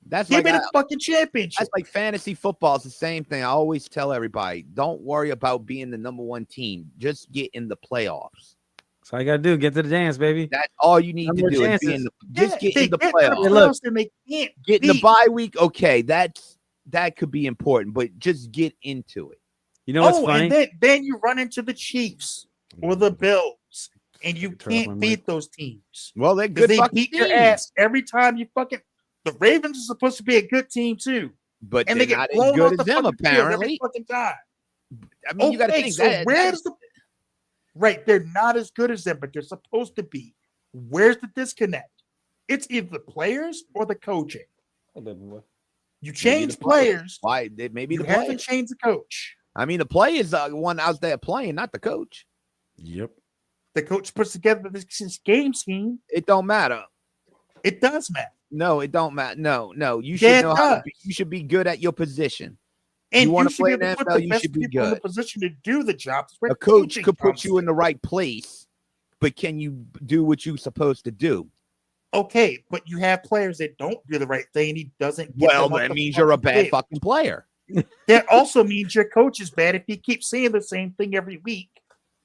That's Give like me the fucking championship. that's like fantasy football. It's the same thing. I always tell everybody, don't worry about being the number one team. Just get in the playoffs. that's all you gotta do. Get to the dance, baby. That's all you need No to more do. Is be chances. in the, just get they in the get to playoffs. Hey, look. and they can't Get in the beat. bye week. Okay, that could be important, but just get into it. You know what's funny? And then you run into the Chiefs or the Bills, and you Turn off my can't mic. beat those teams. Well, they're Because good they fucking beat your teams, ass every time you fucking. The Ravens are supposed to be a good team too, but and they're they not get as blown good off as the them fucking field every apparently. fucking time. I mean, you got to Okay, think so that. where's the right? They're not as good as them, but they're supposed to be. Where's the disconnect? It's either the players or the coaching. You change players. Why? Maybe You the haven't players. changed the coach. I mean, the players are the one out there playing, not the coach. Yep. The coach puts together this game scheme. It don't matter. It does matter. No, it don't matter. No. You Yeah, should it know how to does. be, you should be good at your position. And You you, wanna should play be able in to put NFL, the you best should be people in the good. position to do the job. That's where A coach coaching could put comes you in the right place, but can you do what you're supposed to do? Okay, but you have players that don't do the right thing, and he doesn't. Get Well, them up that the means you're a fucking bad field. fucking player. That also means your coach is bad if he keeps saying the same thing every week.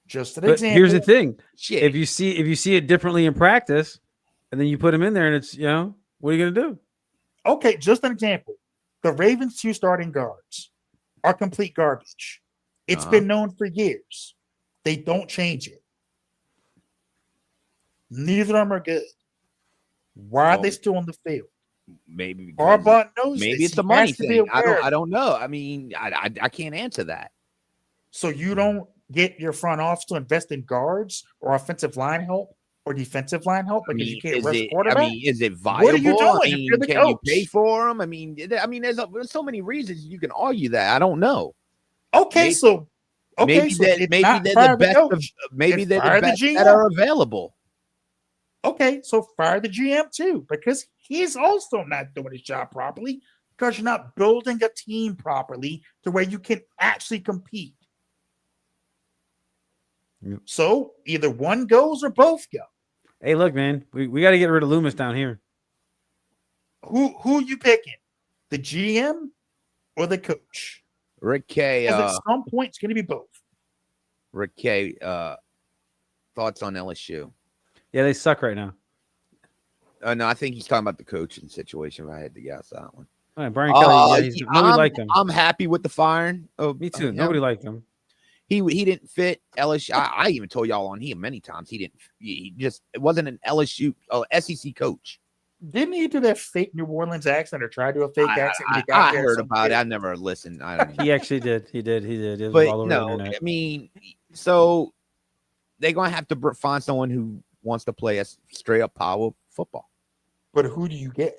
Just an But example. here's the thing: Shit. if you see it differently in practice, and then you put him in there, and it's what are you gonna do? Okay, just an example. The Ravens' two starting guards are complete garbage. It's Uh-huh. been known for years. They don't change it. Neither of them are good. Why are they still on the field? Maybe because Harbaugh knows maybe this. it's the He money has to be thing. Maybe it's Harbaugh knows maybe this. it's the He money has to be thing. aware of I it. don't know. I mean, I can't answer that. So you don't get your front office to invest in guards or offensive line help or defensive line help because you can't rush quarterback? Is it viable? What are you doing I if mean, you're the can you pay coach? for them? I mean, there's so many reasons you can argue that. I don't know. Okay, so Maybe it's maybe not they're the fire the best of coach. maybe It's they're the fire the best that GM. are available. Okay, so fire the GM too, because he's also not doing his job properly because you're not building a team properly to where you can actually compete. Yep. So either one goes or both go. Hey, look, man, we got to get rid of Loomis down here. Who you picking? The GM or the coach? Rick K. Because at some point it's going to be both. Rick K. Thoughts on LSU? Yeah, they suck right now. No, I think he's talking about the coaching situation. If I had to guess that one. All right, Brian Kelly. Yeah, nobody I'm, liked him. I'm happy with the firing. Me too. Nobody liked him. He didn't fit LSU. I even told y'all on him many times. He didn't. He just it wasn't an LSU SEC coach. Didn't he do that fake New Orleans accent or try to do a fake accent? When he I got there heard about it. I never listened. I don't know. He actually did. He did. It was But all over the internet. I mean, so they're gonna have to find someone who wants to play a straight up power football. But who do you get?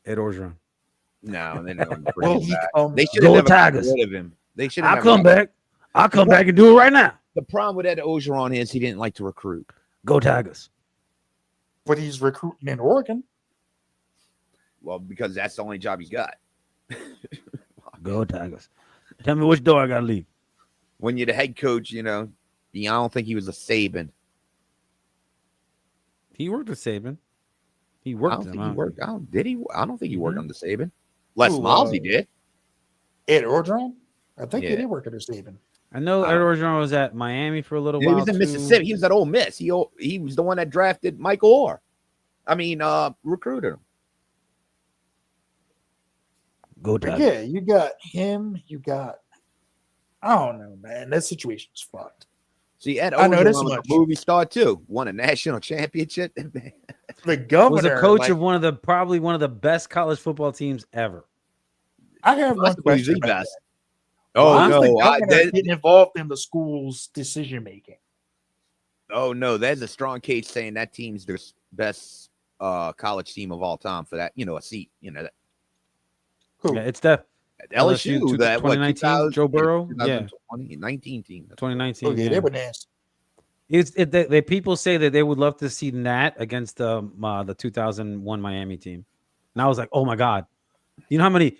Ed Orgeron. No, they're not gonna Well, they should have never got rid of him. They should. I'll come back. I'll come back and do it right now. The problem with Ed Orgeron is he didn't like to recruit. Go Tigers. But he's recruiting in Oregon. Well, because that's the only job he's got. Go Tigers. Tell me which door I gotta leave. When you're the head coach, I don't think he was a Saban. He worked with Saban. He I worked. don't him think he out. worked. Did he? I don't think he worked under Saban. Les Miles, he did. Ed Orgeron? I think he Yeah. did work under Saban. I know Ed Orgeron was at Miami for a little He while. was in too. Mississippi. He was at Ole Miss. He was the one that drafted Michael Orr. I mean, recruited him. Go But Tigers. yeah, you got him. You got, I don't know, man. That situation's fucked. See, Ed I know this Orgeron was much. a movie star too. Won a national championship. The governor Was a coach like, of probably one of the best college football teams ever. I have one Possibly question the about best. that. Oh Why is the no! governor getting involved in the school's decision making? Oh no! There's a strong case saying that team's their best college team of all time for that. A seat. That Who? Yeah, it's the LSU. That 2019 Joe Burrow. Yeah, 2019 team. 2019. Okay, yeah. they were nasty. The people say that they would love to see Nat against the 2001 Miami team, and I was like, oh my god, you know how many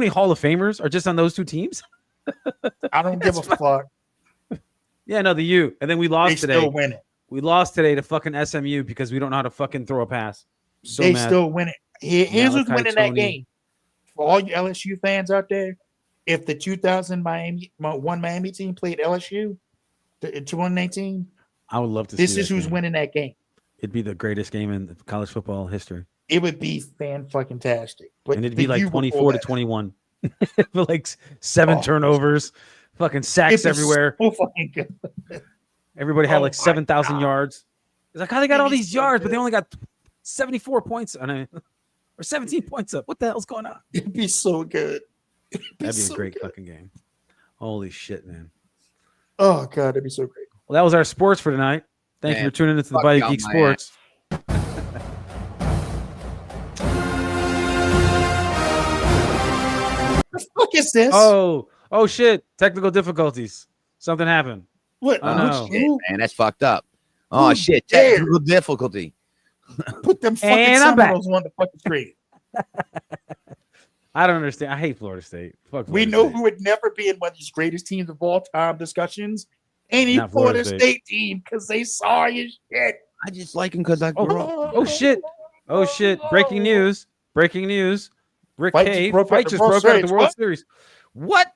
Hall of Famers are just on those two teams? I don't give a fuck. Yeah, no, the U, and then we lost They today. still win it. We lost today to fucking SMU because we don't know how to fucking throw a pass. So They mad. still win it. Here's who's Malachi winning that Tony. game. For all you LSU fans out there, if the 2000 Miami team played LSU in 2019, I would love to. this see is that who's game. winning that game. It'd be the greatest game in college football history, It would be fan-fucking-tastic. But and it'd the be like U would 24 pull to that. 21, with like 7 Oh. turnovers, fucking sacks It'd be everywhere. so fucking good. Everybody had Oh like my 7,000 God. yards. It's like how they got It'd all be these so yards, but good. they only got 74 points on it, or 17 points up. What the hell's going on? It'd be so good. That'd be so a great good. fucking game. Holy shit, man. Oh god, that'd be so great. Well, that was our sports for tonight. Thank you Man, for tuning into the fuck Bayou y'all, Geek man. Sports. The fuck is this? Oh shit! Technical difficulties. Something happened. What? Oh, no. Shit, man, that's fucked up. Oh Who shit! dared? Technical difficulty. Put them fucking And I'm back. Seminoles on the fucking screen. I don't understand. I hate Florida State. Fuck. We Florida know State. who would never be in one of these greatest teams of all time discussions. Any Not Florida Florida State. State team, because they sorry as shit. I just like him because I grew up. Oh shit! Oh shit! Breaking news! Breaking news! Rick Fight Cave just broke fight out the just World broke out of the Series. World What? Series. What?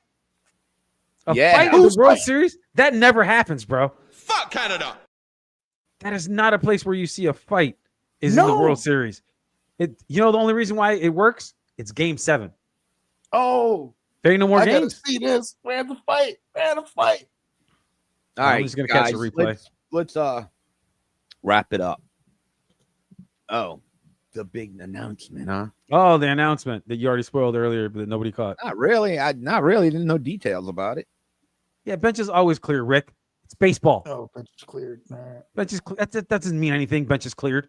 A Yeah. fight in the Who's World fighting? Series? That never happens, bro. Fuck Canada. That is not a place where you see a fight. Is in the No. World Series. The only reason why it works? It's Game 7. Oh, There ain't no more I gotta games. see this. Where's the fight? Where's the fight? All I'm right, just gonna catch guys, a replay. let's wrap it up. Oh, the big announcement, huh? Oh, the announcement that you already spoiled earlier, but that nobody caught. Not really. Not really. Didn't know details about it. Yeah, bench is always clear, Rick. It's baseball. Oh, bench is cleared. All right. Bench is that doesn't mean anything. Bench is cleared.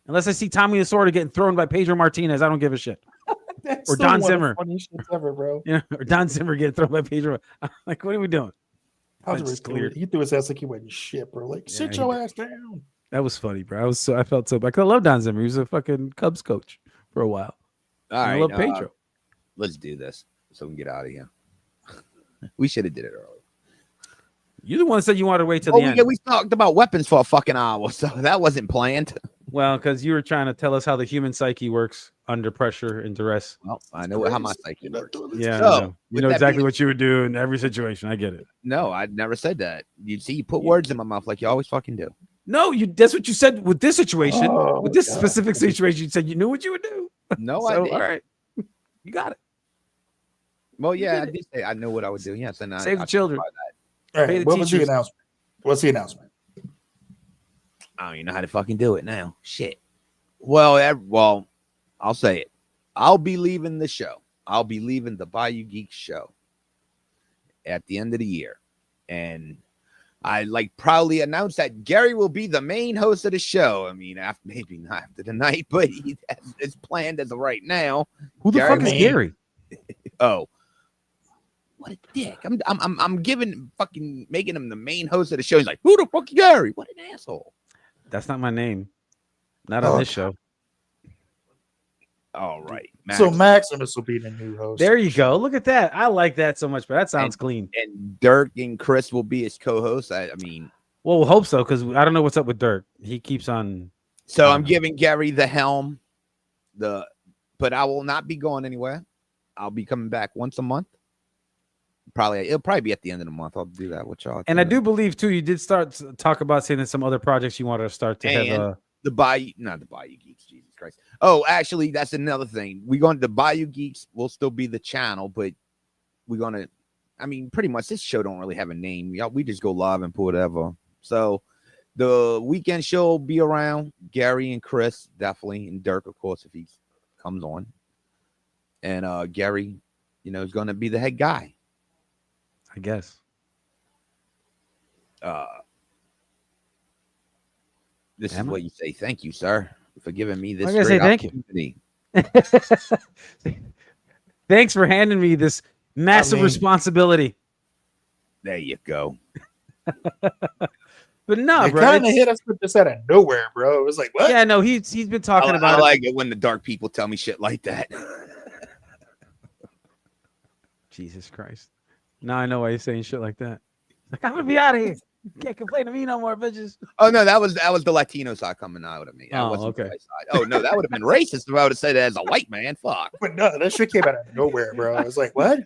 Unless I see Tommy Lasorda getting thrown by Pedro Martinez, I don't give a shit. That's Or still Don one of the Zimmer. funniest shits ever, bro. Yeah, or Don Zimmer getting thrown by Pedro. Like, what are we doing? Bench Bench is is cleared. He threw his ass like he wasn't shit, bro. Like, Yeah, sit he your did. ass down. That was funny, bro. I felt so bad. 'Cause I love Don Zimmer. He was a fucking Cubs coach for a while. All And right. I love Pedro. Let's do this so we can get out of here. We should have did it earlier. You're the one that said you wanted to wait till the end. We talked about weapons for a fucking hour, so that wasn't planned. Well, because you were trying to tell us how the human psyche works under pressure and duress. Well, I know how my psyche works. Yeah, So, I know. You with know that exactly being- what you would do in every situation. I get it. No, I never said that. You see, you put words in my mouth like you always fucking do. No, that's what you said with this situation. Oh, with this God. specific situation, you said you knew what you would do. No, I So, did. all right. You got it. Well, yeah, I did did say I know what I would do. Yes, and Save I the children. All Pay right. the What was the teachers. announcement? What's the announcement? I don't even know how to fucking do it now. Shit. Well, I'll say it. I'll be leaving the show. I'll be leaving the Bayou Geeks show at the end of the year, and I proudly announce that Gary will be the main host of the show. I mean, maybe not after tonight, but it's planned as of right now. Who the Gary fuck is May. Gary? Oh, what a dick! I'm making him the main host of the show. He's like, who the fuck is Gary? What an asshole! That's not my name. Not on this show. All right, So Maximus will be the new host. There you go. Look at that. I like that so much, but that sounds clean. and Dirk and Chris will be his co-hosts. I mean, Well, we'll hope so, because I don't know what's up with Dirk. He keeps on. so I'm giving Gary the helm. But I will not be going anywhere. I'll be coming back once a month. It'll probably be at the end of the month. I'll do that with y'all. And I do believe too, you did start to talk about saying that some other projects you wanted to start to have. Not the Bayou Geeks, Jesus Christ. Oh, actually, that's another thing. We're going to the Bayou Geeks will still be the channel, but we're gonna. I mean, pretty much this show don't really have a name. We just go live and put whatever. So the weekend show will be around. Gary and Chris definitely, and Dirk, of course, if he comes on. And Gary, is going to be the head guy. I guess. This is Am I? what you say. Thank you, sir, for giving me this. I gotta say great thank you. opportunity. Thanks for handing me this massive responsibility. There you go. But no, It bro. kind of hit us with this out of nowhere, bro. It was like, what? Yeah, no, he's been talking I about it. like it when the dark people tell me shit like that. Jesus Christ. Now I know why you're saying shit like that. Like, I'm gonna be out of here. You can't complain to me no more, bitches. Oh no, that was the Latino side coming out of me. That Oh, wasn't the okay. white side. Oh no, that would have been racist if I would have said it as a white man. Fuck. But no, that shit came out of nowhere, bro. I was like, what?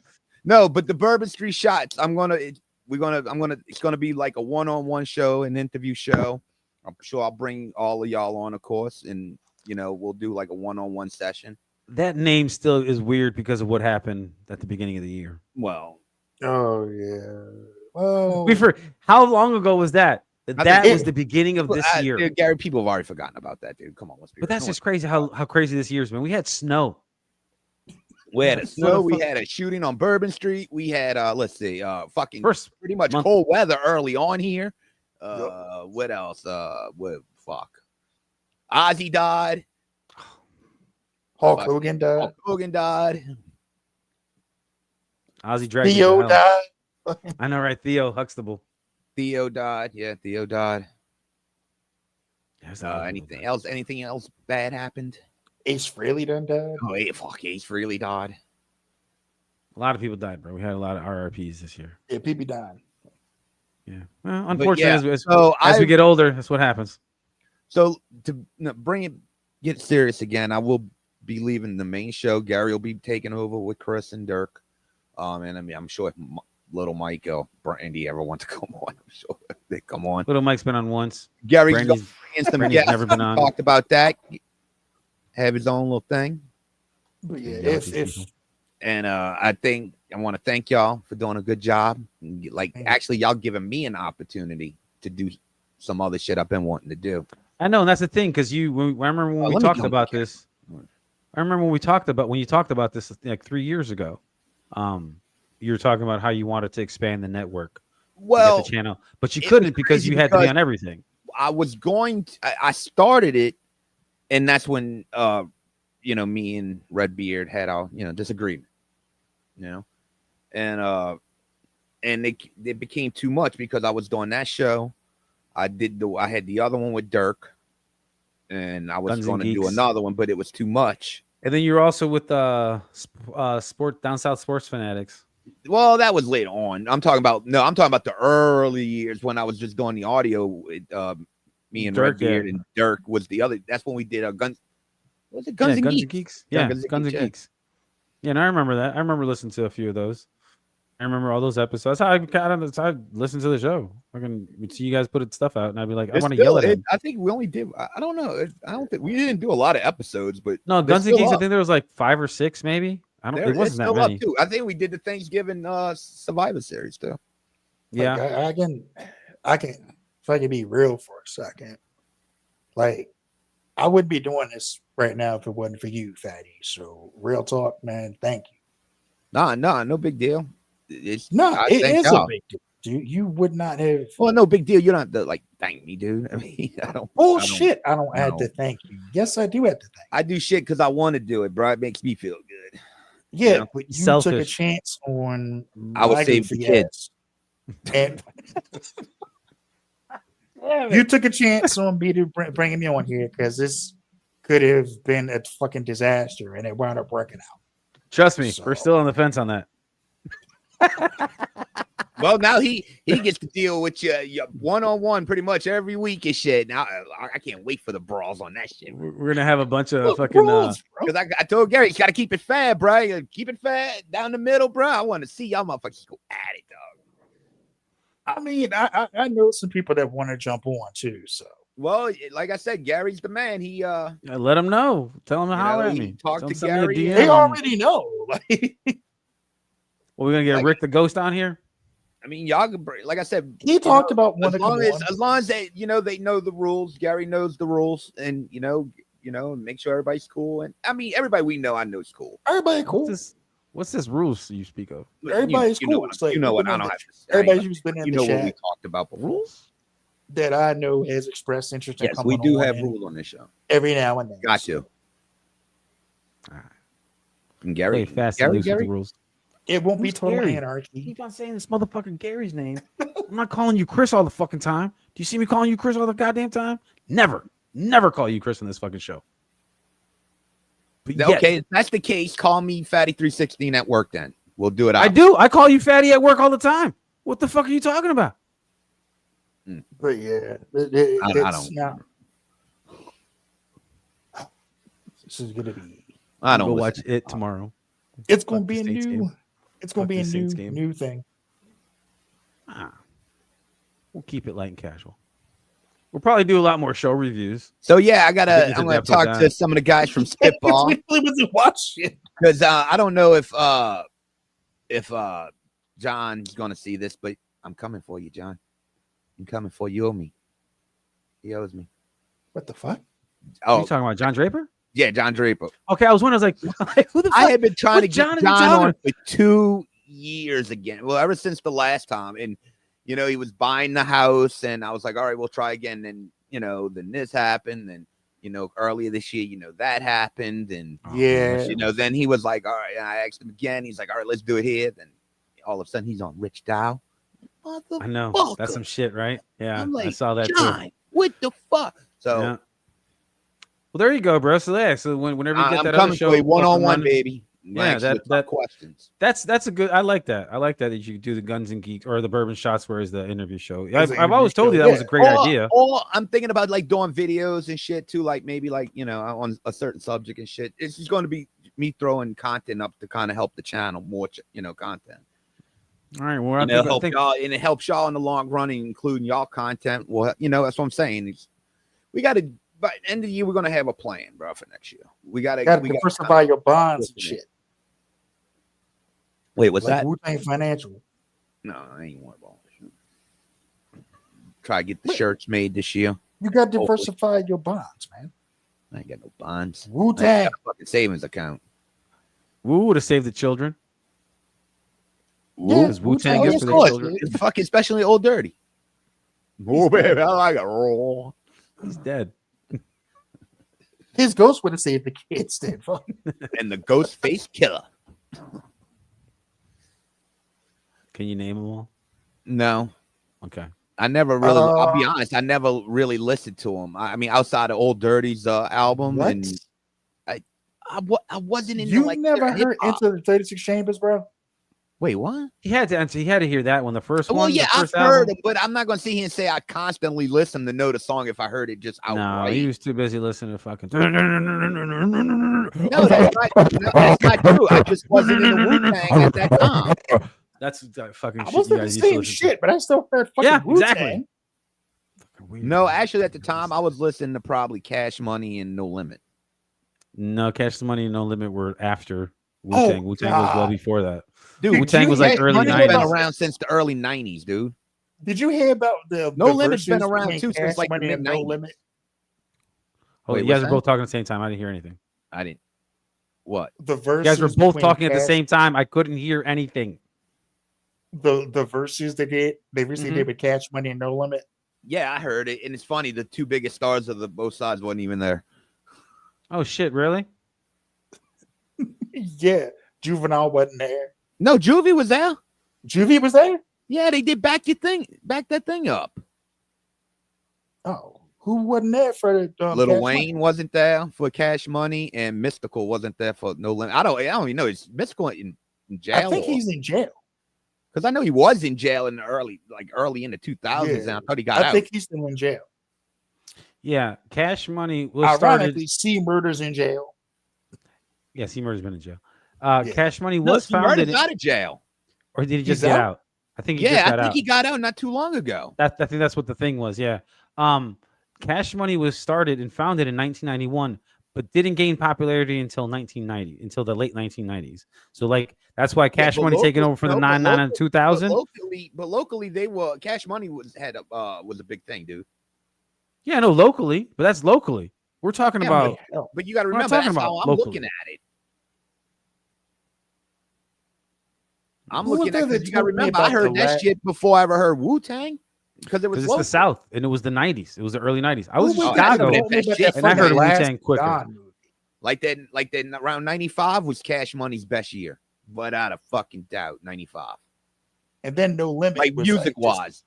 No, but the Bourbon Street Shots, it's gonna be like a one-on-one show, an interview show. I'm sure I'll bring all of y'all on, of course, and we'll do like a one-on-one session. That name still is weird because of what happened at the beginning of the year. Well, Oh, yeah. Well, How long ago was that? That think was the beginning of this year. dude, Gary, people have already forgotten about that, dude. Come on, let's be But real. that's just crazy how crazy this year's been. We had snow. We had a snow. We had a shooting on Bourbon Street. We had fucking First pretty much month. cold weather early on here. What else? Ozzy died. Hulk Hogan died. Hulk Hogan died. Ozzy dragged me to Theo hell. died. I know, right? Theo Huxtable. Theo died. Yeah, Theo died. There's a lot of people Anything died. else? Anything else bad happened? Ace Frehley done died. Oh, fuck, Ace really died. A lot of people died, bro. We had a lot of RRPs this year. Yeah, people died. Yeah. Well, unfortunately, So as we get older, that's what happens. So to get serious again, I will be leaving the main show. Gary will be taking over with Chris and Dirk. And I mean, I'm sure if little Mike or Brandy ever want to come on, I'm sure they come on. Little Mike's been on once. Gary's Brandy's- going to bring in some Brandy's guests. never been We on. talked about that. Have his own little thing. But yeah, Yeah, these if people. And I want to thank y'all for doing a good job. Like, Thank you. actually, y'all giving me an opportunity to do some other shit I've been wanting to do. I know, and that's the thing because I remember when we let me talked go about back. this. I remember when you talked about this like 3 years ago. You were talking about how you wanted to expand the network, Well, get the channel, but you it couldn't was because crazy you had to be because on everything. I was going to, I started it, and that's when me and Redbeard had our disagreement, and it became too much because I was doing that show. I had the other one with Dirk, and I was going to do another one, but it was too much. And then you're also with Sport Down South Sports Fanatics. Well, that was later on. I'm talking about the early years when I was just doing the audio with me and Dirk, Redbeard, and Dirk was the other. That's when we did Guns. Was it Guns and Geeks? Yeah, Guns and Geeks. Yeah, and I remember that. I remember listening to a few of those. I remember all those episodes. I listened to the show. I can see you guys put stuff out, and I'd be like, I want to yell at him. I think we only did. I don't know. I don't think we didn't do a lot of episodes, but no, Guns and Geeks. I think there was like 5 or 6, maybe. I don't. It wasn't that many. Too. I think we did the Thanksgiving Survivor Series too. Yeah, like I can. If I can be real for a second, like I wouldn't be doing this right now if it wasn't for you, Fatty. So real talk, man. Thank you. Nah, no big deal. It is a big deal. You would not have. Well, no big deal. You don't have to like thank me, dude. I mean, I don't. Bullshit. I don't have to thank you. Yes, I do have to thank you. I do shit because I want to do it, bro. It makes me feel good. Yeah, but you took a chance on. I would save the kids. And you took a chance on me to bringing me on here because this could have been a fucking disaster, and it wound up working out. Trust me, we're still on the fence on that. Well, now he gets to deal with you one-on-one pretty much every week and shit. Now I can't wait for the brawls on that shit. We're gonna have a bunch of fucking because I told Gary he's got to keep it fair, bro. Keep it fair down the middle, bro. I want to see y'all motherfuckers go at it, dog. I mean, I know some people that want to jump on too. So well, like I said, Gary's the man. He let him know. Tell him to holler at me. Talk to Gary. They already know. Well, we're gonna get Rick the Ghost on here. I mean, y'all, like I said, he talked about one as long as they, they know the rules. Gary knows the rules, and make sure everybody's cool. And I mean, everybody we know, I know is cool. Everybody cool. What's this rules you speak of? Everybody's cool. You know what? I don't have to say. Everybody's who's been in the chat. What we talked about before. Rules that I know has expressed interest. Yes, we do have rules on this show every now and then. Got you. All right. And Gary, fast and loose with the rules. It won't be total anarchy. Keep on saying this motherfucking Gary's name. I'm not calling you Chris all the fucking time. Do you see me calling you Chris all the goddamn time? Never call you Chris on this fucking show. But okay, if that's the case, call me Fatty 316 at work then. We'll do it out. I do. I call you Fatty at work all the time. What the fuck are you talking about? But yeah, I don't know. This is gonna be. I don't go watch it tomorrow. It's gonna be a new. It's gonna be a new thing. We'll keep it light and casual. We'll probably do a lot more show reviews. So yeah, I'm gonna talk to some of the guys from Spitball because I don't know if John's gonna see this, but I'm coming for you, John. I'm coming for you. You owe me. He owes me. What the fuck? Oh, are you talking about John Draper? Yeah, John Draper. Okay, I was wondering, who the fuck? I had been trying to get John on for 2 years again. Well, ever since the last time, and he was buying the house, and I was like, all right, we'll try again. And then this happened, and earlier this year, that happened, and then he was like, all right. And I asked him again. He's like, all right, let's do it here. Then all of a sudden, he's on Rich Dow. I know that's some shit, right? Yeah, I'm like, I saw that John, too. What the fuck? So. Yeah. Well, there you go, bro. So whenever you get that other show, one-on-one, baby. Yeah, that questions. That's a good. I like that. I like that you could do the Guns and Geeks or the Bourbon Shots, whereas the interview show. I've always told you that was a great idea. Or I'm thinking about doing videos and shit too, maybe on a certain subject and shit. It's just going to be me throwing content up to kind of help the channel more, content. All right, well, I think y'all, and it helps y'all in the long run, including y'all content. Well, that's what I'm saying. We got to. By the end of the year, we're gonna have a plan, bro, for next year. We gotta diversify your bonds and shit. Wait, what's that? Wu-Tang Financial. No, I ain't worried about it. Try to get the shirts made this year. You got to diversify your bonds, man. I ain't got no bonds. Wu-Tang. Fucking savings account. Wu would have saved the children. Yeah, Because Wu-Tang Wu-Tang, is for of the course. children. It's fucking, especially Old Dirty. Oh, baby, I like it raw. He's dead. His ghost would have saved the kids then. Fuck. And the ghost face killer. Can you name them all? No, Okay. I never really. I'll be honest. I never really listened to him. I mean, outside of Old Dirty's album, What? and I wasn't into You like never their heard hip-hop. Into the 36 Chambers, bro? Wait, what? He had to answer. He had to hear that one. The first one. Well, yeah, the I've first heard album. it, but I'm not gonna sit here and say I constantly listen to know the song if I heard it just No, outright. he was too busy listening to fucking. No, that's not true. I just wasn't in the Wu-Tang at that time. That's fucking I shit. wasn't You the guys used to same listen shit, but I still heard fucking Yeah, Wu-Tang. exactly. To. Weird. No, actually, at the time, I was listening to probably Cash Money and No Limit. No, Cash the Money and No Limit were after Wu-Tang. Wu-Tang was well God. before that. Dude, Wu-Tang was like Cash early Money's been 90s. around since the early 90s, dude. Did you hear about the No the Limit's been verses around between too since Cash like the Money and No mid-90s. Limit? Oh, Wait, you guys what's were both talking at the same time. I didn't hear anything. I didn't. What? The You verses guys were both between talking at the Cash- same time. I couldn't hear anything. The verses they recently did with Cash Money and No Limit. Yeah, I heard it, and it's funny. The two biggest stars of the both sides wasn't even there. Oh shit! Really? Yeah, Juvenile wasn't there. No, Juvie was there. Juvie was there. Yeah, they did back that thing up. Oh, who wasn't there for the Little Cash Wayne Money? wasn't there for Cash Money, and Mystical wasn't there for No Limit. I don't even know. Is Mystical in jail? I think he's in jail. Because I know he was in jail in the early in the 2000s, Yeah. and I thought he got I out. think he's still in jail. Yeah. Cash Money was started. Ironically, C Murder's in jail. Yes, he murder's been in jail. Yeah. Cash Money No, was Steve Murder's founded, out of jail. or did he just He's get out? out? I think he just Yeah, got I think out. he got out not too long ago. I think that's what the thing was. Yeah. Cash Money was started and founded in 1991, but didn't gain popularity until 1990, until the late 1990s. So like that's why Cash but Money taking locally- over for the no, but 99 and But 2000. locally, they were Cash Money was a big thing, dude. Yeah, no, locally, but that's locally. We're talking Yeah, about. but hell, But you got to We're not remember, talking that's about how I'm locally. looking at it. I'm Who was looking there at that because you got to told me remember, I about heard the that last- shit before I ever heard Wu-Tang because it was Because it's local. the South and it was the 90s. It was the early 90s. I was in Who was Chicago. there that told me about that and I fucking heard last Wu-Tang quicker. Don movie? Like that around 95 was Cash Money's best year, without a fucking doubt. 95, And then No Limit, like was music just- wise.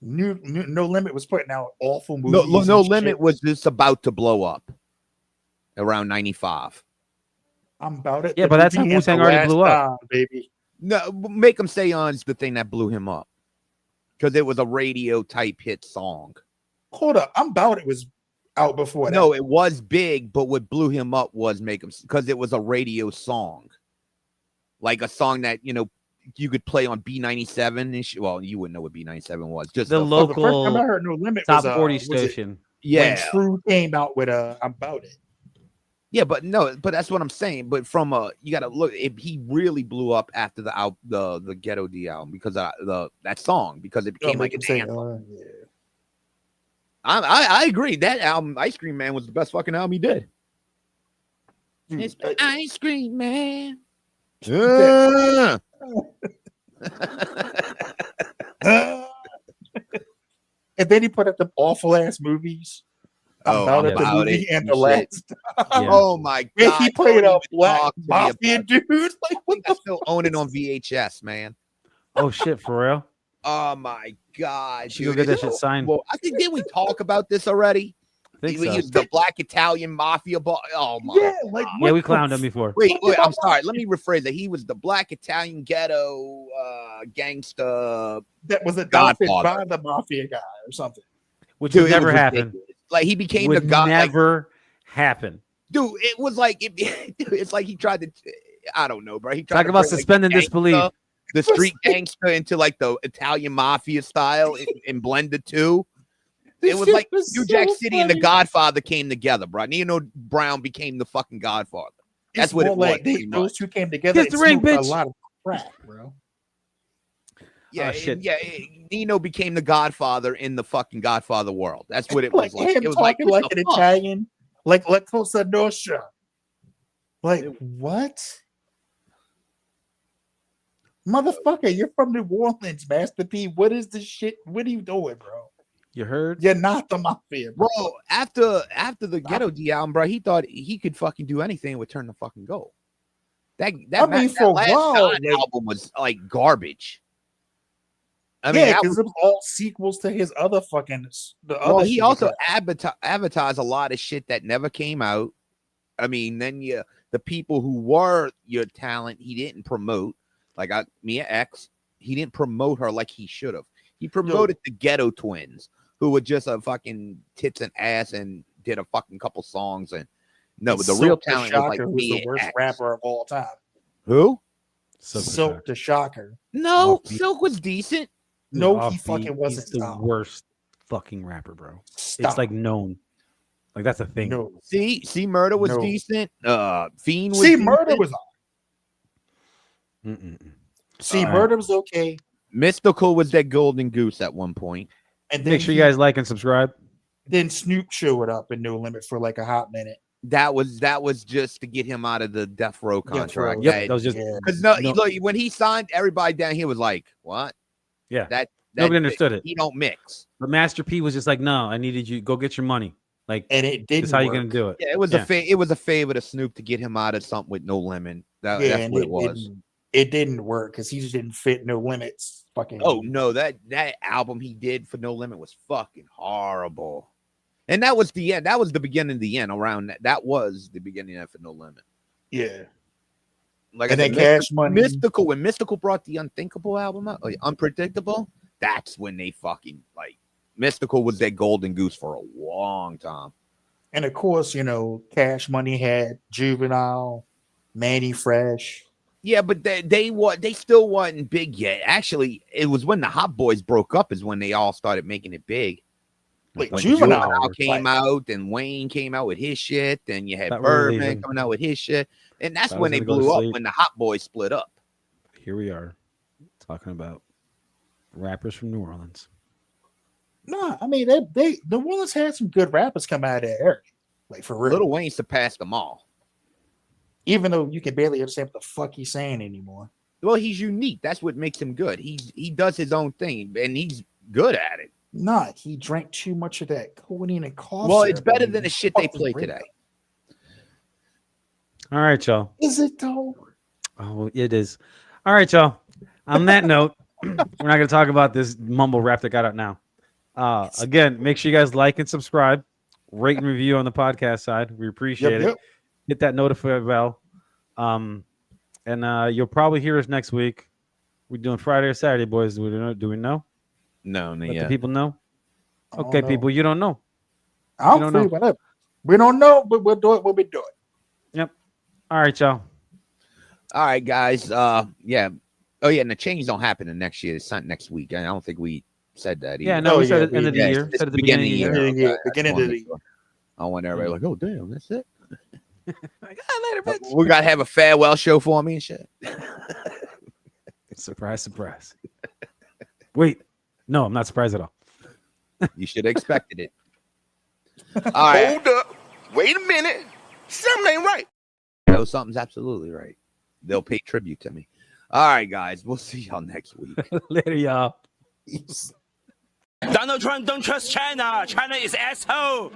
No Limit was putting out awful movies. No and Limit shit. was just about to blow up around 95. I'm about it. Yeah, the but that's movie how and Wu-Tang The already Last blew up. Don, baby. No, Make 'Em Stay On is the thing that blew him up because it was a radio type hit song. Hold up, I'm about it was out before that. No, it was big, but what blew him up was Make 'Em, because it was a radio song, like a song that you could play on B97. And well, you wouldn't know what B97 was. Just The a- Oh, the first time I local heard No Limit top was 40 was it station. yeah, when True came out with I'm about it. yeah, but that's what I'm saying. But from you got to look. He really blew up after the Ghetto D album because of that song because it became like an anthem. Yeah. I agree. That album, Ice Cream Man, was the best fucking album he did. Dude, It's the Ice Cream Man. And then he put up the awful ass movies. Oh, About it, the About movie It and and the shit. last. Yeah. Oh my Man, god! he played don't a even black talk to me mafia about dude. Like I what think I still own it on VHS, man. Oh shit, for real? Oh my god! Should go dude. get that shit signed. Well, I think didn't we talk about this already? I think He so. was the black Italian mafia boss. Oh my! Yeah, like Yeah, what we the clowned him before. Wait, I'm sorry. Let me rephrase it. He was the black Italian ghetto gangster. that was adopted Godfather. by the mafia guy or something. Which Dude, would it never was happen. ridiculous. Like he became Would the god. Like, never happen. dude, it was like it's like he tried to. I don't know, bro. He tried Talk to about bring, like, suspending the disbelief. gangsta- the street gangster into like the Italian mafia style and blend the two. It was shit like was New so Jack City and the funny. Godfather came together, bro. Nino Brown became the fucking Godfather. That's It's what it more was. like pretty those much. two came together. Kiss and the ring, smoked bitch. A lot of crack, bro. Yeah, shit. Nino became the Godfather in the fucking Godfather world. That's what it Like was like. him It was talking what like the an fuck? Italian, like Cosa Nostra. Like what? Motherfucker, you're from New Orleans, Master P. What is this shit? What are you doing, bro? You heard? You're not the mafia, bro. Bro, after the Ghetto D album, bro, he thought he could fucking do anything and would turn the fucking gold. I mean, for a last while, God like, album was like garbage. I mean, yeah, that because it was all sequels to his other fucking well, he shit also got. advertised a lot of shit that never came out. I mean, then the people who were your talent, he didn't promote. Like Mia X, he didn't promote her like he should have. He promoted the Ghetto Twins, who were just a fucking tits and ass and did a fucking couple songs. And no, but the real talent was like who's the worst X. rapper of all time. Who? Silk the Shocker. No, Silk was decent. No, he fucking wasn't. He's the worst fucking rapper, bro. Stop. It's like known. Like that's a thing. No. See, Murder was decent. Fiend was Murder decent. was on. Murder was okay. Mystical was that golden goose at one point. And then make sure you guys like and subscribe. Then Snoop showed up in No Limit for like a hot minute. That was just to get him out of the Death Row contract. Yep, that was just because look, when he signed, everybody down here was like, "What?" Yeah, that nobody understood it. He don't mix. But Master P was just like, "No, I needed you. Go get your money." Like, and it didn't. That's how you gonna do it? Yeah, it was a favor to Snoop to get him out of something with No Limit. That's what it was. It didn't work because he just didn't fit No Limits. Fucking. Oh no, that album he did for No Limit was fucking horrible. And that was the end. That was the beginning of the end. Around that was the beginning of for No Limit. Yeah. Like and then Cash Money. Mystical. When Mystical brought the Unthinkable album out, Unpredictable, that's when they fucking like Mystical was their golden goose for a long time. And of course, Cash Money had Juvenile, Manny Fresh. Yeah, but they still wasn't big yet. Actually, it was when the Hot Boys broke up is when they all started making it big. Like when Juvenile came out and Wayne came out with his shit, then you had Birdman coming out with his shit, and that's when they blew up when the Hot Boys split up. Here we are talking about rappers from New Orleans. No, I mean they New Orleans had some good rappers come out of that area, like for real. Lil Wayne surpassed them all, even though you can barely understand what the fuck he's saying anymore. Well, he's unique. That's what makes him good. He does his own thing, and he's good at it. Nah, he drank too much of that codeine and cough. Well, it's better than the shit they play today. All right, y'all. Is it though? Oh, it is. All right, y'all. On that note, we're not going to talk about this mumble rap that got out now. Again, make sure you guys like and subscribe, rate and review on the podcast side. We appreciate it. Hit that notify bell. And you'll probably hear us next week. We're doing Friday or Saturday, boys. Do we know? No, Let the people know. Okay, know. people, you don't know. I'm free whenever. We don't know, but we'll do it when we do it. Yep. All right, y'all. All right, guys. Yeah. Oh, yeah. And the change don't happen in next year. It's not next week. I don't think we said that either. Yeah, no, we said at the end of the year. Said at the beginning of the year. Beginning of the year. I want everybody like, oh, damn, that's it. Like, later, bitch. We got to have a farewell show for me and shit. Surprise, surprise. Wait. No, I'm not surprised at all. You should have expected it. All right. Hold up. Wait a minute. Something ain't right. No, something's absolutely right. They'll pay tribute to me. All right, guys. We'll see y'all next week. Later, y'all. Donald Trump don't trust China. China is asshole.